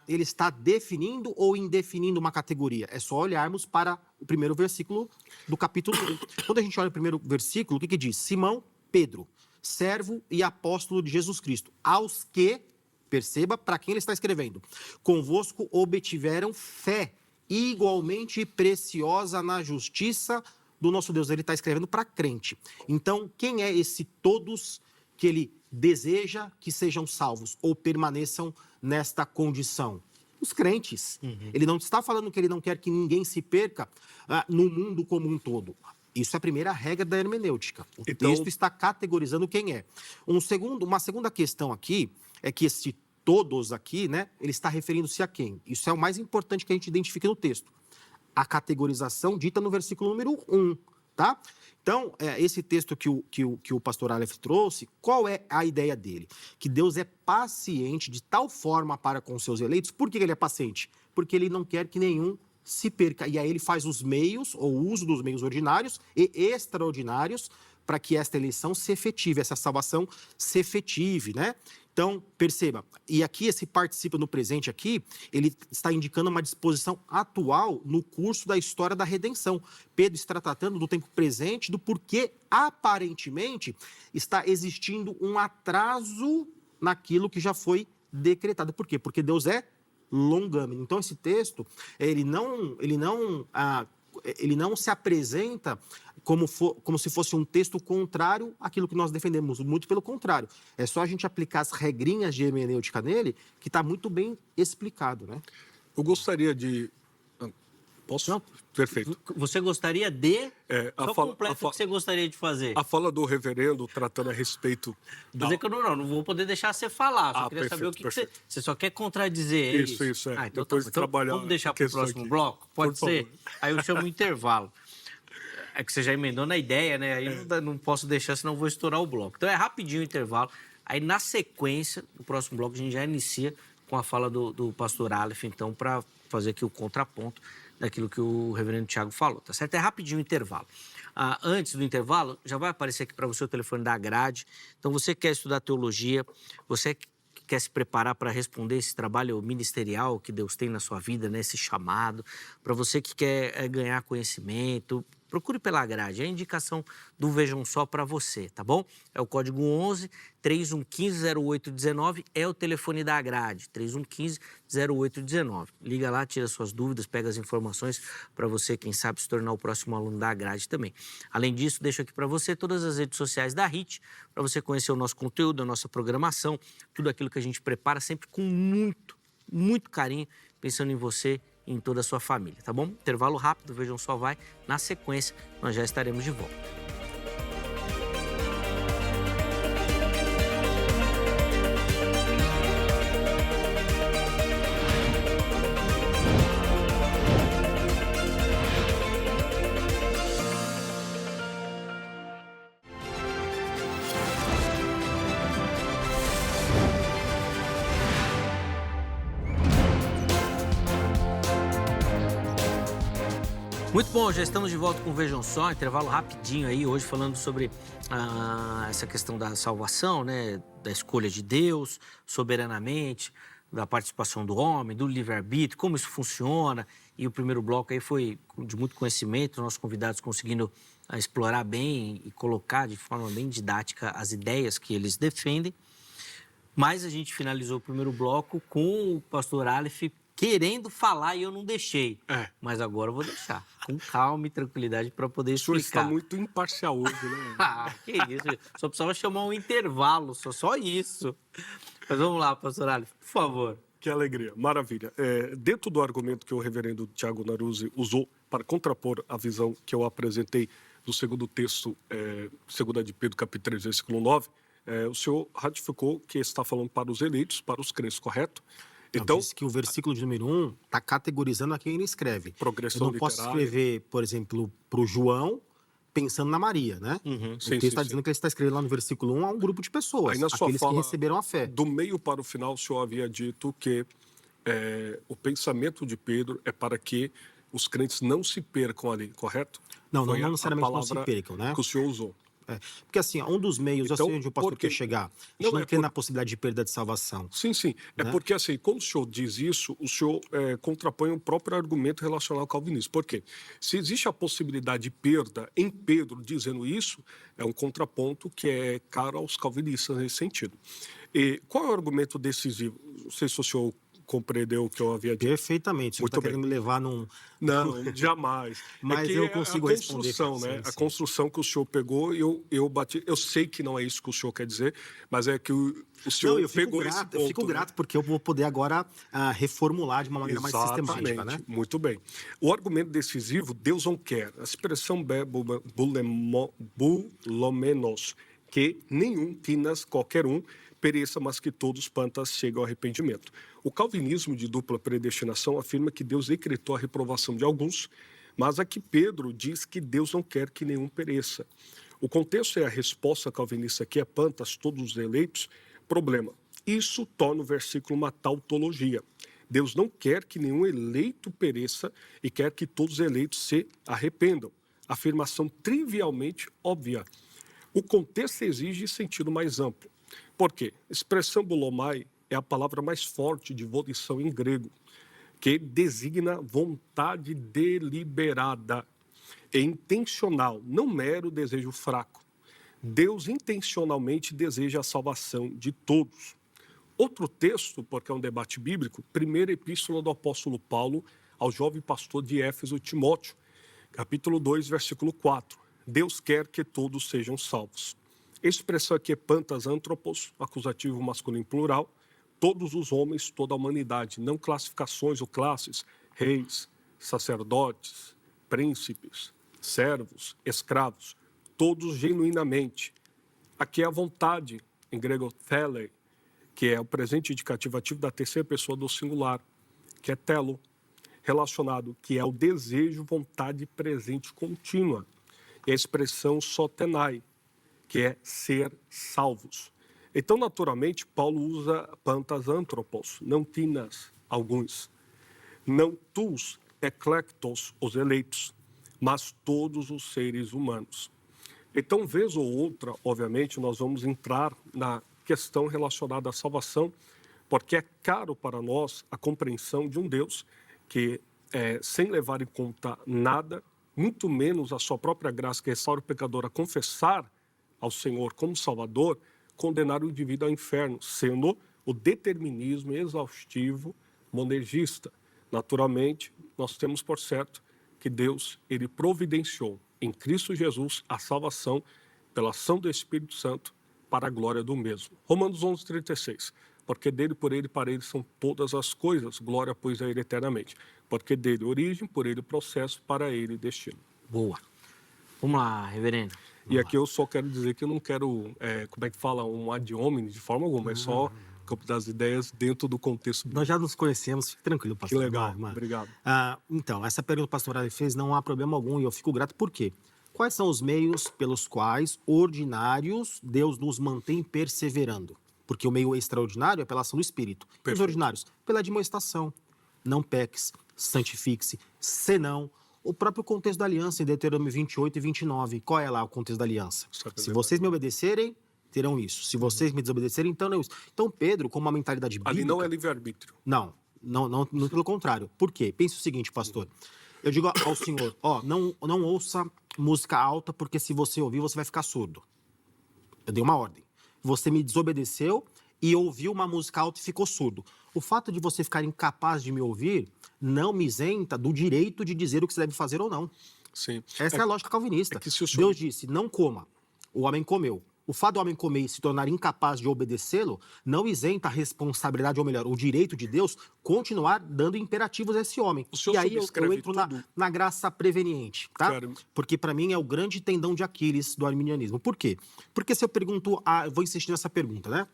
ele está definindo ou indefinindo uma categoria. É só olharmos para o primeiro versículo do capítulo 1. Quando a gente olha o primeiro versículo, o que diz? Simão Pedro, servo e apóstolo de Jesus Cristo, aos que, perceba para quem ele está escrevendo, convosco obtiveram fé igualmente preciosa na justiça do nosso Deus. Ele está escrevendo para crente. Então, quem é esse todos que ele deseja que sejam salvos ou permaneçam nesta condição? Os crentes. Ele não está falando que ele não quer que ninguém se perca no mundo como um todo. Isso é a primeira regra da hermenêutica. O texto está categorizando quem é. Uma segunda questão aqui é que esse todos aqui, né, ele está referindo-se a quem? Isso é o mais importante que a gente identifica no texto. A categorização dita no versículo número 1, tá? Então, esse texto que o pastor Aleph trouxe, qual é a ideia dele? Que Deus é paciente de tal forma para com seus eleitos. Por que ele é paciente? Porque ele não quer que nenhum se perca. E aí ele faz os meios, ou o uso dos meios ordinários e extraordinários, para que esta eleição se efetive, essa salvação se efetive, né? Então, perceba, e aqui esse particípio no presente aqui, ele está indicando uma disposição atual no curso da história da redenção. Pedro está tratando do tempo presente, do porquê, aparentemente, está existindo um atraso naquilo que já foi decretado. Por quê? Porque Deus é longâmino. Então, esse texto, ele não se apresenta como se fosse um texto contrário àquilo que nós defendemos. Muito pelo contrário. É só a gente aplicar as regrinhas de hermenêutica nele, que está muito bem explicado, né? Eu gostaria de... Posso? Não. Perfeito. Você gostaria de... Só completa o que você gostaria de fazer. A fala do reverendo tratando a respeito... Dizer que eu não vou poder deixar você falar. Só queria saber o que você só quer contradizer. Isso. Então, depois de trabalhar vamos deixar para o próximo bloco? Pode ser? Aí eu chamo o intervalo. É que você já emendou na ideia, né? Aí não posso deixar, senão eu vou estourar o bloco. Então é rapidinho o intervalo. Aí na sequência, no próximo bloco, a gente já inicia com a fala do pastor Aleph, então, para fazer aqui o contraponto daquilo que o reverendo Tiago falou, tá certo? É rapidinho o intervalo. Antes do intervalo, já vai aparecer aqui para você o telefone da grade. Então, você quer estudar teologia, você quer se preparar para responder esse trabalho ministerial que Deus tem na sua vida, né? Esse chamado, para você que quer ganhar conhecimento, procure pela grade, é a indicação do Vejam Só para você, tá bom? É o código 11 3115 0819, é o telefone da grade, 3115 0819. Liga lá, tira suas dúvidas, pega as informações para você, quem sabe, se tornar o próximo aluno da grade também. Além disso, deixo aqui para você todas as redes sociais da HIT, para você conhecer o nosso conteúdo, a nossa programação, tudo aquilo que a gente prepara sempre com muito carinho, pensando em você e em toda a sua família, tá bom? Intervalo rápido, Vejam Só vai. Na sequência, nós já estaremos de volta. Muito bom, já estamos de volta com o Vejam Só, intervalo rapidinho aí, hoje falando sobre essa questão da salvação, né, da escolha de Deus soberanamente, da participação do homem, do livre-arbítrio, como isso funciona. E o primeiro bloco aí foi de muito conhecimento, nossos convidados conseguindo explorar bem e colocar de forma bem didática as ideias que eles defendem. Mas a gente finalizou o primeiro bloco com o pastor Aleph querendo falar e eu não deixei. Mas agora eu vou deixar, com calma e tranquilidade, para poder explicar. O senhor está muito imparcial hoje, né? Que isso, só precisava chamar um intervalo, só isso. Mas vamos lá, pastor Aleph, por favor. Que alegria, maravilha. Dentro do argumento que o reverendo Tiago Naruzzi usou para contrapor a visão que eu apresentei do segundo texto, 2 de Pedro, capítulo 3, versículo 9, o senhor ratificou que está falando para os eleitos, para os crentes, correto? Então, disse que o versículo de número 1 está categorizando a quem ele escreve. Progressão eu não posso escrever, por exemplo, para o João, pensando na Maria, né? O texto está dizendo que ele está escrevendo lá no versículo 1 a um grupo de pessoas, aí, na sua aqueles fala, que receberam a fé. Do meio para o final, o senhor havia dito que o pensamento de Pedro é para que os crentes não se percam ali, correto? Não necessariamente não se percam, né? Que o senhor usou. Porque assim, um dos meios, então, assim onde o pastor quer chegar, a gente não crê na possibilidade de perda de salvação. Sim. É porque assim, quando o senhor diz isso, o senhor contrapõe o próprio argumento relacionado ao calvinismo. Por quê? Se existe a possibilidade de perda em Pedro dizendo isso, é um contraponto que é caro aos calvinistas nesse sentido. E qual é o argumento decisivo? Não sei se o senhor compreendeu o que eu havia dito. Perfeitamente. Você está querendo me levar num... Não, jamais. Mas eu consigo responder. Né? A construção que o senhor pegou, eu bati. Eu sei que não é isso que o senhor quer dizer, mas é que o senhor pegou esse ponto. Eu fico grato porque eu vou poder agora reformular de uma maneira mais sistemática, né? Muito bem. O argumento decisivo, Deus não quer. A expressão bulomenos, que nenhum, tinas, qualquer um, pereça, mas que todos pantas cheguem ao arrependimento. O calvinismo de dupla predestinação afirma que Deus decretou a reprovação de alguns, mas aqui Pedro diz que Deus não quer que nenhum pereça. O contexto é a resposta calvinista aqui é pantas, todos os eleitos. Problema, isso torna o versículo uma tautologia. Deus não quer que nenhum eleito pereça e quer que todos os eleitos se arrependam. Afirmação trivialmente óbvia. O contexto exige sentido mais amplo. Por quê? A expressão bulomai é a palavra mais forte de volição em grego, que designa vontade deliberada e intencional, não mero desejo fraco. Deus intencionalmente deseja a salvação de todos. Outro texto, porque é um debate bíblico, primeira epístola do apóstolo Paulo ao jovem pastor de Éfeso, Timóteo, capítulo 2, versículo 4. Deus quer que todos sejam salvos. A expressão aqui é pantas antropos, acusativo masculino plural, todos os homens, toda a humanidade, não classificações ou classes, reis, sacerdotes, príncipes, servos, escravos, todos genuinamente. Aqui é a vontade, em grego tele, que é o presente indicativo ativo da terceira pessoa do singular, que é telo, relacionado, que é o desejo, vontade presente contínua. E a expressão sotenai, que é ser salvos. Então, naturalmente, Paulo usa pantas antropos, não tinas, alguns. Não tus, eclectos, os eleitos, mas todos os seres humanos. Então, vez ou outra, obviamente, nós vamos entrar na questão relacionada à salvação, porque é caro para nós a compreensão de um Deus que, sem levar em conta nada, muito menos a sua própria graça que restaura o pecador a confessar ao Senhor como Salvador, condenar o indivíduo ao inferno, sendo o determinismo exaustivo monergista. Naturalmente, nós temos por certo que Deus, ele providenciou em Cristo Jesus a salvação pela ação do Espírito Santo para a glória do mesmo. Romanos 11:36. Porque dele, por ele, para ele são todas as coisas, glória, pois, a ele eternamente. Porque dele origem, por ele processo, para ele destino. Boa. Vamos lá, reverendo. E aqui eu só quero dizer que eu não quero, como é que fala, um ad hominem de forma alguma, é só campo das ideias dentro do contexto. Nós já nos conhecemos, fique tranquilo, pastor. Que legal, obrigado. Então, essa pergunta que o pastor Ali fez não há problema algum e eu fico grato por quê? Quais são os meios pelos quais, ordinários, Deus nos mantém perseverando? Porque o meio extraordinário é pela ação do Espírito. E os ordinários? Pela admoestação. Não peques, santifique-se, senão. O próprio contexto da aliança em Deuteronômio 28 e 29. Qual é lá o contexto da aliança? Se vocês me obedecerem, terão isso. Se vocês me desobedecerem, então não é isso. Então Pedro, com uma mentalidade bíblica... Ali não é livre-arbítrio. Não, pelo contrário. Por quê? Pense o seguinte, pastor. Eu digo ao senhor, não ouça música alta, porque se você ouvir, você vai ficar surdo. Eu dei uma ordem. Você me desobedeceu e ouviu uma música alta e ficou surdo. O fato de você ficar incapaz de me ouvir não me isenta do direito de dizer o que você deve fazer ou não. Sim. Essa é a lógica calvinista. Deus disse, não coma. O homem comeu. O fato do homem comer e se tornar incapaz de obedecê-lo não isenta a responsabilidade, ou melhor, o direito de Deus continuar dando imperativos a esse homem. E aí eu entro na graça preveniente, tá? Claro. Porque para mim é o grande tendão de Aquiles do arminianismo. Por quê? Porque se eu pergunto, eu vou insistir nessa pergunta, né?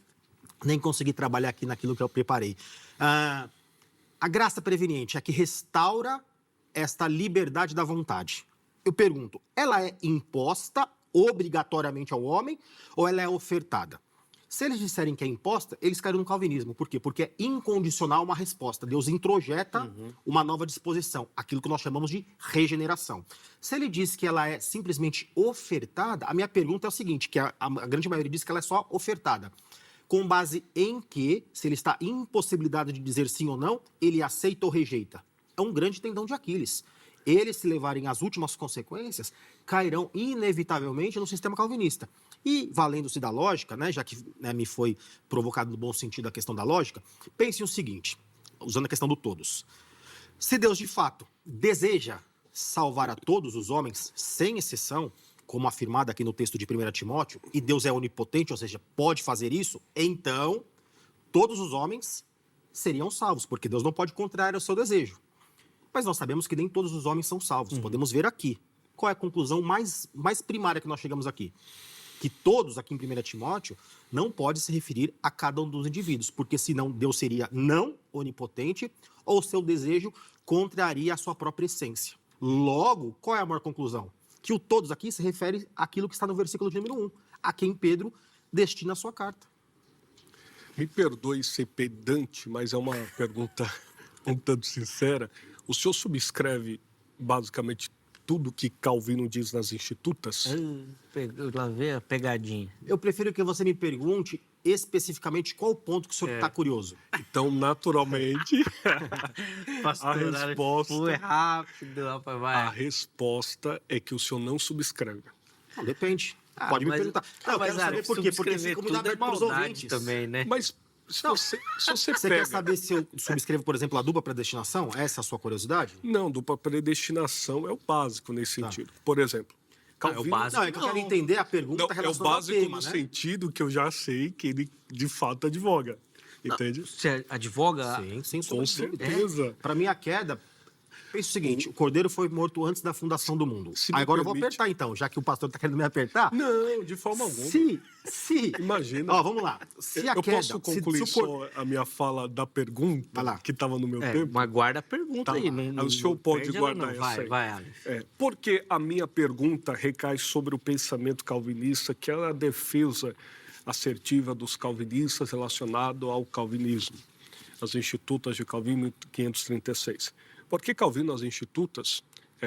Nem consegui trabalhar aqui naquilo que eu preparei. A graça preveniente é a que restaura esta liberdade da vontade. Eu pergunto, ela é imposta obrigatoriamente ao homem ou ela é ofertada? Se eles disserem que é imposta, eles caíram no calvinismo. Por quê? Porque é incondicional uma resposta. Deus introjeta uma nova disposição, aquilo que nós chamamos de regeneração. Se ele diz que ela é simplesmente ofertada, a minha pergunta é o seguinte, que a grande maioria diz que ela é só ofertada. Com base em que, se ele está impossibilitado de dizer sim ou não, ele aceita ou rejeita. É um grande tendão de Aquiles. Eles, se levarem às últimas consequências, cairão inevitavelmente no sistema calvinista. E, valendo-se da lógica, né, já que me foi provocado no bom sentido a questão da lógica, pense o seguinte, usando a questão do todos. Se Deus, de fato, deseja salvar a todos os homens, sem exceção, como afirmado aqui no texto de 1 Timóteo, e Deus é onipotente, ou seja, pode fazer isso, então todos os homens seriam salvos, porque Deus não pode contrariar o seu desejo. Mas nós sabemos que nem todos os homens são salvos. Podemos ver aqui. Qual é a conclusão mais primária que nós chegamos aqui? Que todos aqui em 1 Timóteo não pode se referir a cada um dos indivíduos, porque senão Deus seria não onipotente ou seu desejo contraria a sua própria essência. Logo, qual é a maior conclusão? Que o todos aqui se refere àquilo que está no versículo de número 1, a quem Pedro destina a sua carta. Me perdoe ser pedante, mas é uma pergunta um tanto sincera. O senhor subscreve basicamente tudo que Calvino diz nas Institutas? Lá vem a pegadinha. Eu prefiro que você me pergunte especificamente qual o ponto que o senhor está curioso. Então, naturalmente, a resposta... Foi rápido, rapaz, vai. A resposta é que o senhor não subscreve. Não, depende. Pode me perguntar. Não, eu quero saber por quê. Porque fica muito aberto para os ouvintes. Também, né? Mas se você quer saber se eu subscrevo, por exemplo, a dupla predestinação? Essa é a sua curiosidade? Não, dupla predestinação é o básico nesse sentido. Por exemplo, Calvino... É o básico. Não, é que eu quero entender a pergunta relacionada ao tema, É o básico no sentido que eu já sei que ele, de fato, advoga. Entende? Você advoga? Sim, com certeza. Para mim, a queda... Pensa o seguinte, o Cordeiro foi morto antes da fundação do mundo. Agora eu vou apertar, então, já que o pastor está querendo me apertar. Não, de forma alguma. Se... Imagina. Vamos lá. Eu posso concluir só a minha fala da pergunta que estava no meu tempo? Mas guarda a pergunta aí. O senhor pode guardar essa aí. Vai, Alex. Porque a minha pergunta recai sobre o pensamento calvinista, que é a defesa assertiva dos calvinistas relacionado ao calvinismo. As Institutas de Calvino, 536. Porque Calvino, as Institutas,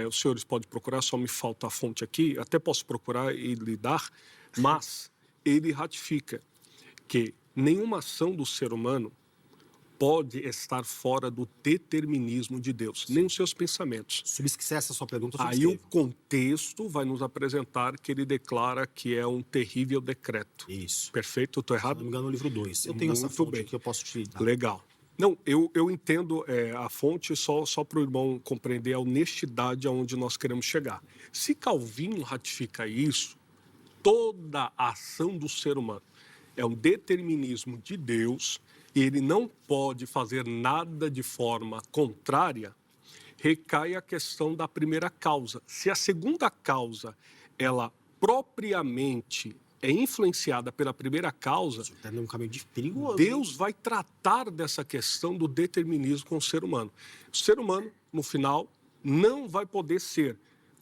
os senhores podem procurar, só me falta a fonte aqui, até posso procurar e lhe dar, mas ele ratifica que nenhuma ação do ser humano pode estar fora do determinismo de Deus, nem os seus pensamentos. Se essa é a sua pergunta, eu Aí o subscrevo. contexto vai nos apresentar que ele declara que é um terrível decreto. Isso. Perfeito? Eu estou Se não errado? me engano, no livro 2. Eu tenho essa Muito fonte bem. aqui, eu posso te dar. Legal. Não, eu entendo a fonte só para o irmão compreender a honestidade aonde nós queremos chegar. Se Calvino ratifica isso, toda a ação do ser humano é um determinismo de Deus e ele não pode fazer nada de forma contrária, recai a questão da primeira causa. Se a segunda causa, ela propriamente é influenciada pela primeira causa, Está num caminho perigoso. Deus vai tratar dessa questão do determinismo com o ser humano. O ser humano, no final, não vai poder ser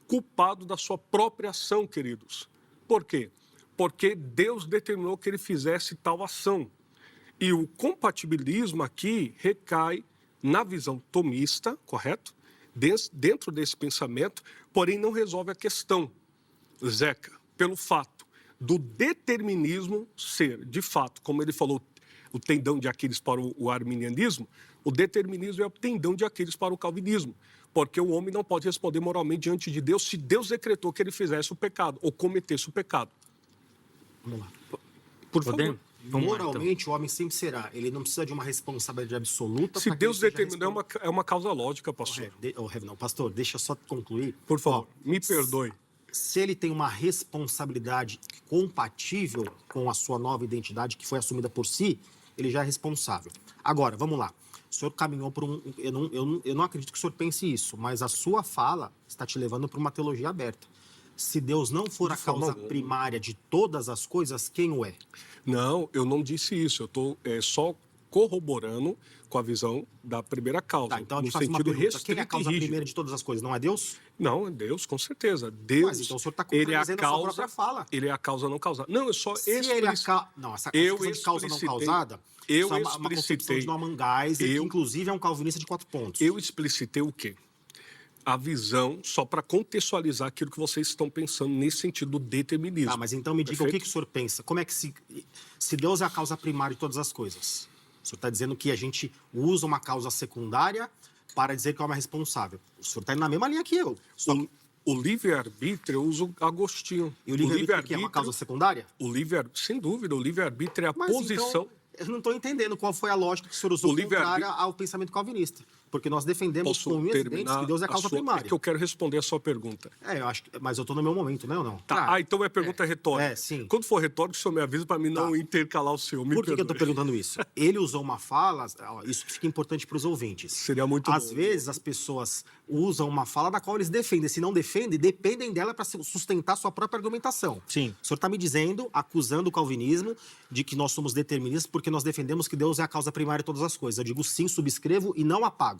culpado da sua própria ação, queridos. Por quê? Porque Deus determinou que ele fizesse tal ação. E o compatibilismo aqui recai na visão tomista, correto? Dentro desse pensamento, porém não resolve a questão, Zeca, pelo fato do determinismo ser, de fato, como ele falou, o tendão de Aquiles para o arminianismo, o determinismo é o tendão de Aquiles para o calvinismo, porque o homem não pode responder moralmente diante de Deus se Deus decretou que ele fizesse o pecado ou cometesse o pecado. Vamos lá. Por favor. Vamos lá, então. Moralmente, o homem sempre será. Ele não precisa de uma responsabilidade absoluta. Se para que Deus ele seja determinou, é uma causa lógica, pastor. Não, pastor, deixa eu só concluir. Por favor, Ó, me perdoe. Se ele tem uma responsabilidade compatível com a sua nova identidade que foi assumida por si, ele já é responsável. Agora, vamos lá. O senhor caminhou por um... Eu não acredito que o senhor pense isso, mas a sua fala está te levando para uma teologia aberta. Se Deus não for a causa primária de todas as coisas, quem o é? Não, eu não disse isso. Eu estou só corroborando com a visão da primeira causa, Tá, então eu no te faço uma sentido pergunta. Quem é restrito a e causa rígido. primeira de todas as coisas? Não é Deus? Não, é Deus, com certeza. Deus, Mas então o senhor está ele é a contradizendo a sua causa, própria fala. ele é a causa não causada. Não, eu só Se ele é Não, essa questão de causa não causada, isso é uma concepção de Norman Geisler, que inclusive é um calvinista de 4 pontos. Eu explicitei o quê? A visão, só para contextualizar aquilo que vocês estão pensando nesse sentido do determinismo. Tá, mas então me diga o que o senhor pensa. Como é que se Deus é a causa primária de todas as coisas? O senhor está dizendo que a gente usa uma causa secundária para dizer que é uma responsável. O senhor está indo na mesma linha que eu. O livre-arbítrio, eu uso Agostinho. E o livre-arbítrio é uma causa secundária? Sem dúvida, o livre-arbítrio é a Mas posição... então, eu não estou entendendo qual foi a lógica que o senhor usou contrária ao pensamento calvinista. Porque nós defendemos com unhas e dentes que Deus é a causa primária. É que eu quero responder a sua pergunta. Eu acho que... Mas eu estou no meu momento, né ou não? Tá. Então é pergunta retórica. Sim. Quando for retórica, o senhor me avisa para mim não intercalar o senhor. Por que eu estou perguntando isso? Ele usou uma fala, isso fica importante para os ouvintes. Seria muito Às bom. vezes as pessoas usam uma fala da qual eles defendem. Se não defendem, dependem dela para sustentar sua própria argumentação. Sim. O senhor está me dizendo, acusando o calvinismo de que nós somos deterministas porque nós defendemos que Deus é a causa primária de todas as coisas. Eu digo sim, subscrevo e não apago.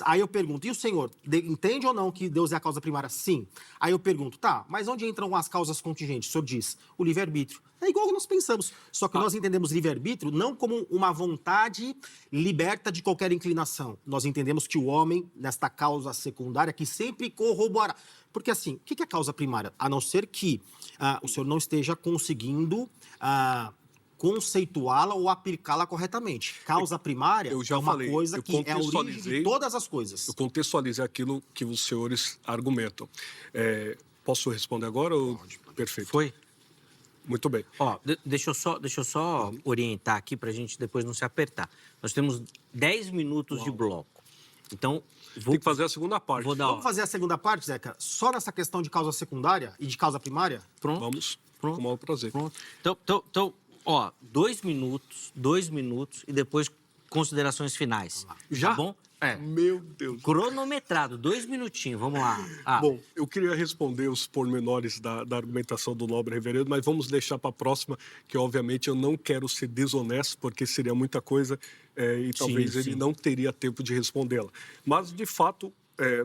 Aí eu pergunto, e o senhor, entende ou não que Deus é a causa primária? Sim. Aí eu pergunto, tá, mas onde entram as causas contingentes? O senhor diz, o livre-arbítrio. É igual que nós pensamos, só que nós entendemos livre-arbítrio não como uma vontade liberta de qualquer inclinação. Nós entendemos que o homem, nesta causa secundária, que sempre corroborará. Porque assim, o que é causa primária? A não ser que o senhor não esteja conseguindo... conceituá-la ou aplicá-la corretamente. Causa primária é uma coisa que é a origem de todas as coisas. Eu contextualizei aquilo que os senhores argumentam. Posso responder agora? Pode. Perfeito. Foi? Muito bem. Ó, deixa eu só orientar aqui para a gente depois não se apertar. Nós temos 10 minutos de bloco. Então, Tem que fazer a segunda parte. Vamos fazer a segunda parte, Zeca? Só nessa questão de causa secundária e de causa primária? Pronto. Vamos. Pronto. Com o maior prazer. Pronto. Então, ó, 2 minutos e depois considerações finais. Já? Tá bom? Meu Deus. Cronometrado, 2 minutinhos, vamos lá. Bom, eu queria responder os pormenores da argumentação do nobre reverendo, mas vamos deixar para a próxima, que obviamente eu não quero ser desonesto, porque seria muita coisa e talvez ele não teria tempo de respondê-la. Mas, de fato,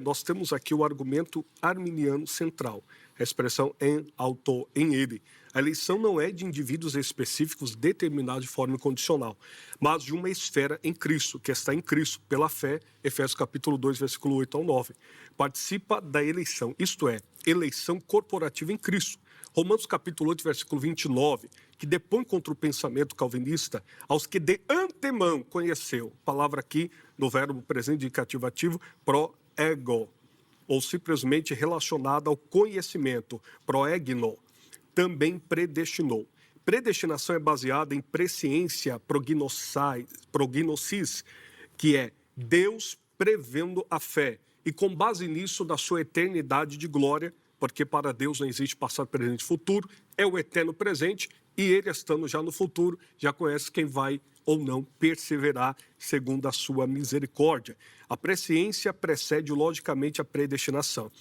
nós temos aqui o argumento arminiano central, a expressão em auto, em ele. A eleição não é de indivíduos específicos determinados de forma incondicional, mas de uma esfera em Cristo, que está em Cristo, pela fé, Efésios capítulo 2, versículo 8 ao 9. Participa da eleição, isto é, eleição corporativa em Cristo, Romanos capítulo 8, versículo 29, que depõe contra o pensamento calvinista aos que de antemão conheceu. Palavra aqui no verbo presente indicativo ativo, pro ego, ou simplesmente relacionada ao conhecimento, proegno, também predestinou. Predestinação é baseada em presciência prognosis, que é Deus prevendo a fé. E com base nisso, da sua eternidade de glória, porque para Deus não existe passado, presente e futuro, é o eterno presente, e ele, estando já no futuro, já conhece quem vai ou não perseverar segundo a sua misericórdia. A presciência precede, logicamente, a predestinação.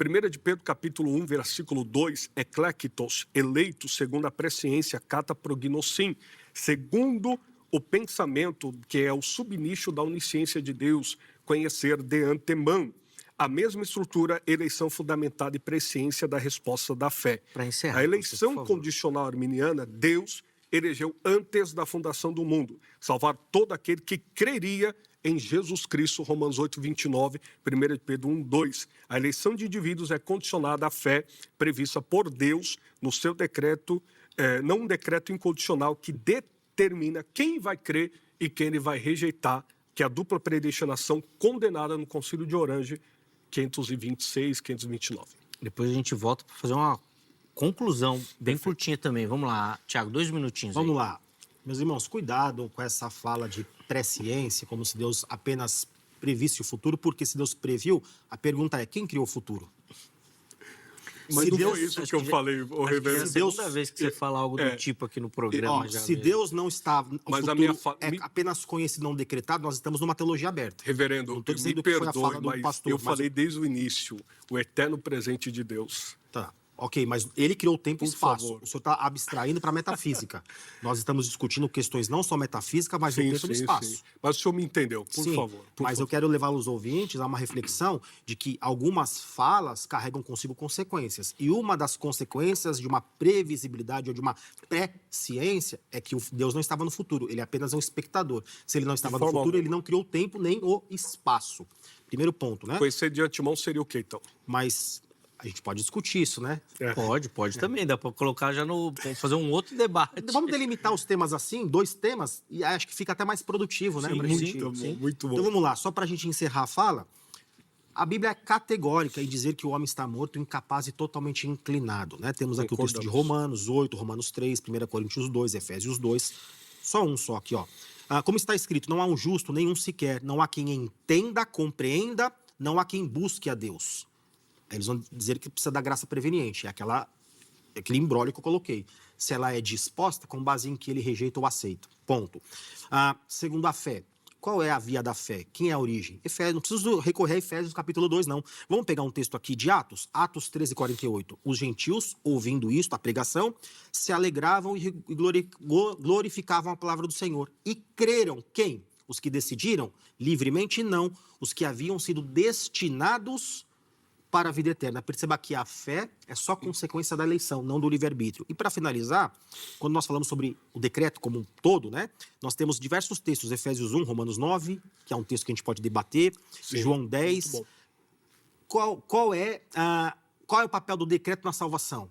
1 de Pedro, capítulo 1, versículo 2, eclectos, eleito segundo a presciência, cata prognosim, segundo o pensamento, que é o subnicho da onisciência de Deus, conhecer de antemão. A mesma estrutura, eleição fundamentada e presciência da resposta da fé. Para encerrar, A eleição por favor. condicional arminiana, Deus elegeu antes da fundação do mundo, salvar todo aquele que creria em Jesus Cristo, Romanos 8, 29, 1 de Pedro 1, 2. A eleição de indivíduos é condicionada à fé prevista por Deus no seu decreto, não um decreto incondicional que determina quem vai crer e quem ele vai rejeitar, que é a dupla predestinação condenada no Concílio de Orange, 526, 529. Depois a gente volta para fazer uma conclusão bem curtinha também. Vamos lá, Tiago, 2 minutinhos aí. Vamos lá. Meus irmãos, cuidado com essa fala de presciência, como se Deus apenas previsse o futuro, porque se Deus previu, a pergunta é, quem criou o futuro? Mas Se não Deus- foi isso acho que eu que já- falei, o Acho que é a reverendo. segunda vez que você fala algo do tipo aqui no programa. Ó, já se mesmo. Deus não está, o Mas a futuro minha é apenas conhecido, não decretado, nós estamos numa teologia aberta. Reverendo, Não tô me dizendo que foi a perdoe, fala do mas pastor, eu mas falei desde o início, o eterno presente de Deus. Tá, ok, mas ele criou o tempo e Por espaço. favor. O senhor está abstraindo para a metafísica. Nós estamos discutindo questões não só metafísicas, mas do tempo e do espaço. Mas o senhor me entendeu, por Sim, favor. por mas eu favor. quero levar os ouvintes a uma reflexão de que algumas falas carregam consigo consequências. E uma das consequências de uma previsibilidade ou de uma pré-ciência é que Deus não estava no futuro, ele é apenas um espectador. Se ele não estava no forma futuro, alguma. ele não criou o tempo nem o espaço. Primeiro ponto, né? Conhecer de antemão seria o quê, então? Mas a gente pode discutir isso, né? Pode também. Dá para colocar já no... fazer um outro debate. Vamos delimitar os temas assim, 2 temas, e acho que fica até mais produtivo, né? Sim, pra muito gente- bom, muito bom. Então vamos lá, só para a gente encerrar a fala. A Bíblia é categórica em dizer que o homem está morto, incapaz e totalmente inclinado, né? Temos aqui o texto de Concordamos. Romanos 8, Romanos 3, 1 Coríntios 2, Efésios 2. Só um só aqui, ó. Como está escrito, não há um justo, nenhum sequer, não há quem entenda, compreenda, não há quem busque a Deus. Aí eles vão dizer que precisa da graça preveniente, é aquele imbróglio que eu coloquei. Se ela é disposta, com base em que ele rejeita ou aceita. Ponto. Segundo a fé. Qual é a via da fé? Quem é a origem? Efésios, não preciso recorrer a Efésios capítulo 2, não. Vamos pegar um texto aqui de Atos, Atos 13, 48. Os gentios, ouvindo isto, a pregação, se alegravam e glorificavam a palavra do Senhor. E creram quem? Os que decidiram? Livremente não. Os que haviam sido destinados para a vida eterna. Perceba que a fé é só consequência da eleição, não do livre-arbítrio. E para finalizar, quando nós falamos sobre o decreto como um todo, né, nós temos diversos textos, Efésios 1, Romanos 9, que é um texto que a gente pode debater, Sim, João 10. muito Qual é o papel do decreto na salvação?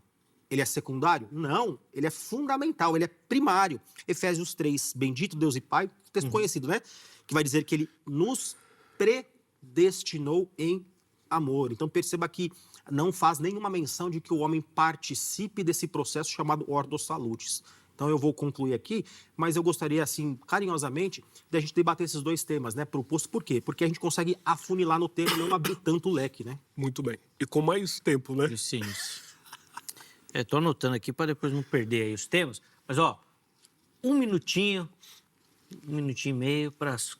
Ele é secundário? Não, ele é fundamental, ele é primário. Efésios 3, bendito Deus e Pai, texto conhecido, né? Que vai dizer que ele nos predestinou em amor. Então perceba que não faz nenhuma menção de que o homem participe desse processo chamado Ordo Salutis. Então eu vou concluir aqui, mas eu gostaria, assim, carinhosamente, de a gente debater esses 2 temas, né? Proposto por quê? Porque a gente consegue afunilar no tema e não abrir tanto o leque, né? Muito bem. E com mais tempo, né? Sim. Estou anotando aqui para depois não perder aí os temas. Mas, ó, 1 minutinho e meio para as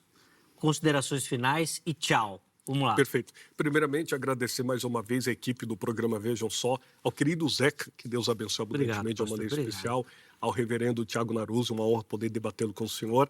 considerações finais e tchau. Vamos lá. Perfeito. Primeiramente, agradecer mais uma vez a equipe do programa Vejam Só, ao querido Zeca, que Deus abençoe abundantemente de uma maneira especial, ao reverendo Tiago Naruzzi, uma honra poder debatê-lo com o senhor.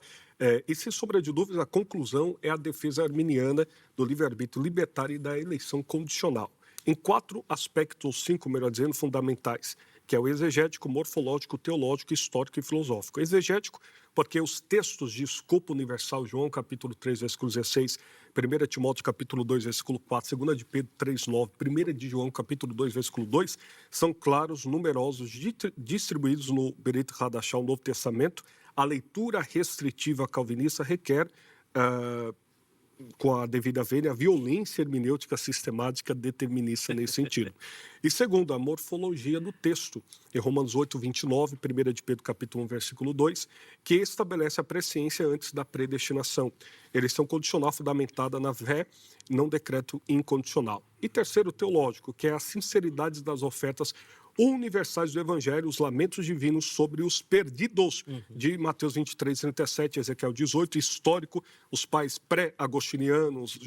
E sem sombra de dúvidas, a conclusão é a defesa arminiana do livre-arbítrio libertário e da eleição condicional. Em 4 aspectos, 5, melhor dizendo, fundamentais, que é o exegético, morfológico, teológico, histórico e filosófico. Exegético, porque os textos de escopo universal, João capítulo 3, versículo 16, 1 Timóteo capítulo 2, versículo 4, 2 de Pedro 3, 9, 1 de João capítulo 2, versículo 2, são claros, numerosos, distribuídos no Berit Hadashah, o Novo Testamento. A leitura restritiva calvinista requer, com a devida vênia, a violência hermenêutica sistemática determinista nesse sentido. E segundo, a morfologia do texto, em Romanos 8, 29, 1 de Pedro capítulo 1, versículo 2, que estabelece a presciência antes da predestinação. Eleição condicional fundamentada na fé, não decreto incondicional. E terceiro, teológico, que é a sinceridade das ofertas universais do Evangelho, os lamentos divinos sobre os perdidos, de Mateus 23, 37, Ezequiel 18, histórico, os pais pré-agostinianos,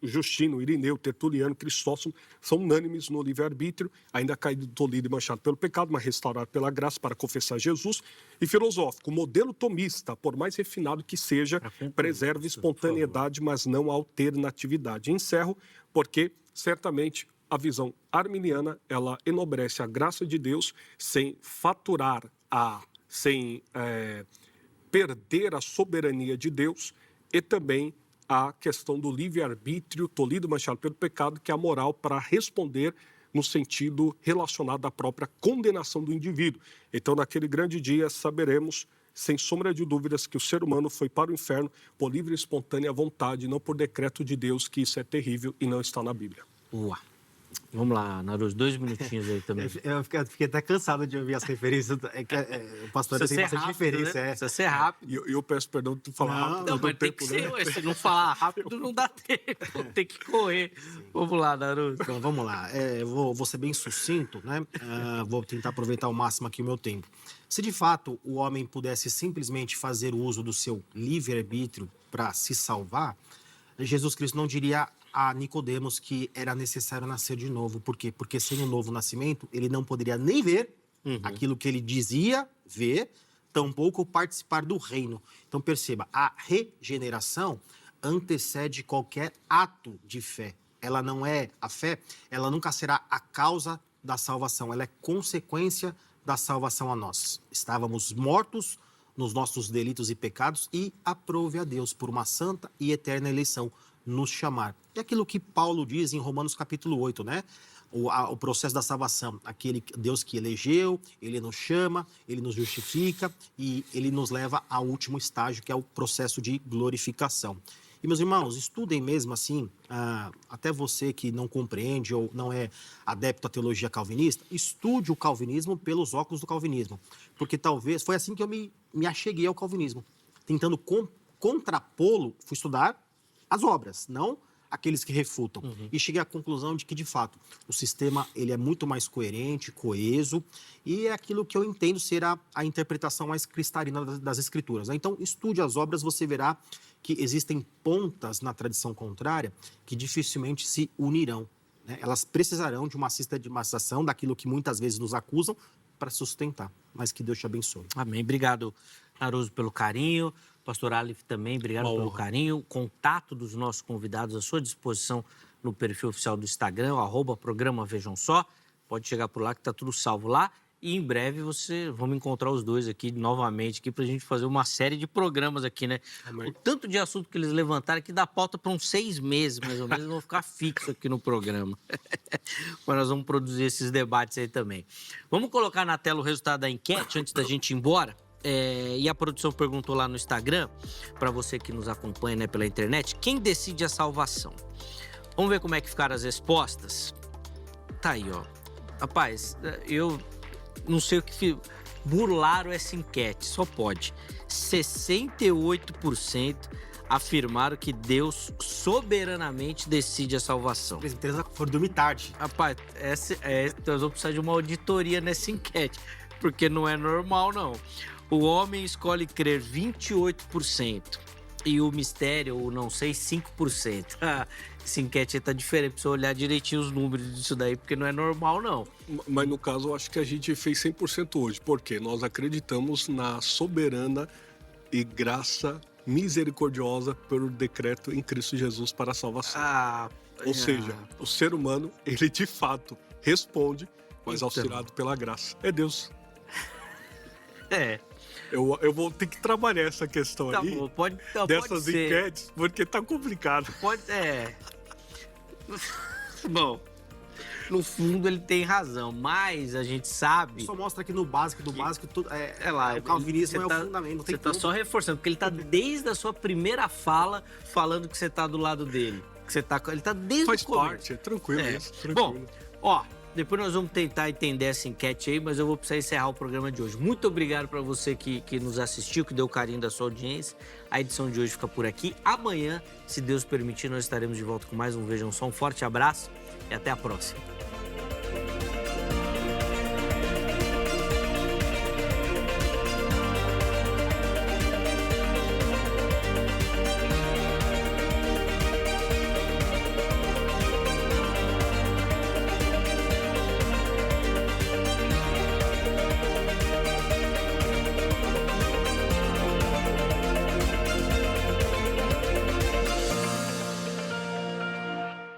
Justino, Irineu, Tertuliano, Cristóstomo, são unânimes no livre-arbítrio, ainda caído, tolhido e manchado pelo pecado, mas restaurado pela graça para confessar Jesus. E filosófico, o modelo tomista, por mais refinado que seja, preserva espontaneidade, mas não alternatividade. Encerro, porque certamente a visão arminiana, ela enobrece a graça de Deus sem faturar, sem perder a soberania de Deus, e também a questão do livre-arbítrio, tolhido e manchado pelo pecado, que é a moral para responder no sentido relacionado à própria condenação do indivíduo. Então, naquele grande dia, saberemos, sem sombra de dúvidas, que o ser humano foi para o inferno por livre e espontânea vontade, não por decreto de Deus, que isso é terrível e não está na Bíblia. Uau. Vamos lá, Naruz, 2 minutinhos aí também. Eu fiquei até cansado de ouvir as referências. O pastor tem bastante referência. Né? Precisa ser rápido. E eu peço perdão de falar rápido. Não, mas tem que ser. Né? Se não falar rápido, não dá tempo. Tem que correr. Vamos lá, Naruz. Então, vamos lá. Vou ser bem sucinto, né? Vou tentar aproveitar ao máximo aqui o meu tempo. Se, de fato, o homem pudesse simplesmente fazer uso do seu livre-arbítrio para se salvar, Jesus Cristo não diria a Nicodemos que era necessário nascer de novo. Por quê? Porque sem o novo nascimento, ele não poderia nem ver aquilo que ele dizia ver, tampouco participar do reino. Então, perceba, a regeneração antecede qualquer ato de fé. Ela não é a fé, ela nunca será a causa da salvação, ela é consequência da salvação a nós. Estávamos mortos nos nossos delitos e pecados e aprove a Deus por uma santa e eterna eleição nos chamar. É aquilo que Paulo diz em Romanos capítulo 8, né? O processo da salvação, aquele Deus que elegeu, ele nos chama, ele nos justifica e ele nos leva ao último estágio, que é o processo de glorificação. E, meus irmãos, estudem mesmo assim, até você que não compreende ou não é adepto à teologia calvinista, estude o calvinismo pelos óculos do calvinismo. Porque talvez, foi assim que eu me acheguei ao calvinismo. Tentando contrapô-lo, fui estudar as obras, não aqueles que refutam. E cheguei à conclusão de que, de fato, o sistema ele é muito mais coerente, coeso, e é aquilo que eu entendo ser a interpretação mais cristalina das Escrituras. Então, estude as obras, você verá que existem pontas na tradição contrária que dificilmente se unirão. Né? Elas precisarão de uma sistematização daquilo que muitas vezes nos acusam para sustentar. Mas que Deus te abençoe. Amém. Obrigado, Naruso, pelo carinho. Pastor Aleph também, obrigado pelo carinho. O contato dos nossos convidados à sua disposição no perfil oficial do Instagram, @programa Vejam Só. Pode chegar por lá que está tudo salvo lá. E em breve vamos encontrar os dois aqui novamente para a gente fazer uma série de programas aqui, né? Amém. O tanto de assunto que eles levantaram que dá pauta para uns 6 meses, mais ou menos, vão ficar fixos aqui no programa. Mas nós vamos produzir esses debates aí também. Vamos colocar na tela o resultado da enquete antes da gente ir embora. E a produção perguntou lá no Instagram, para você que nos acompanha, né, pela internet, quem decide a salvação? Vamos ver como é que ficaram as respostas? Tá aí, ó. Rapaz, eu não sei o que... Burlaram essa enquete, só pode. 68% afirmaram que Deus soberanamente decide a salvação. As empresas foram dormir tarde. Rapaz, nós vamos precisar de uma auditoria nessa enquete, porque não é normal, não. O homem escolhe crer 28% e o mistério, ou não sei, 5%. Essa enquete está diferente, precisa olhar direitinho os números disso daí, porque não é normal, não. Mas no caso, eu acho que a gente fez 100% hoje, porque nós acreditamos na soberana e graça misericordiosa pelo decreto em Cristo Jesus para a salvação. Ou seja, o ser humano, ele de fato responde, mas auxiliado pela graça. É Deus. É. Eu vou ter que trabalhar essa questão Tá aí, bom, pode dessas ser. enquetes, porque tá complicado. Bom, no fundo ele tem razão, mas a gente sabe... Só mostra que no básico, tudo, lá, o calvinismo você é o fundamento. Não tem Você tá como. só reforçando, porque ele tá desde a sua primeira fala falando que você tá do lado dele. Que você tá, ele tá desde Faz o começo. parte, é tranquilo É. isso, tranquilo. Bom, ó, depois nós vamos tentar entender essa enquete aí, mas eu vou precisar encerrar o programa de hoje. Muito obrigado para você que nos assistiu, que deu carinho da sua audiência. A edição de hoje fica por aqui. Amanhã, se Deus permitir, nós estaremos de volta com mais um Vejam Só. Um forte abraço e até a próxima.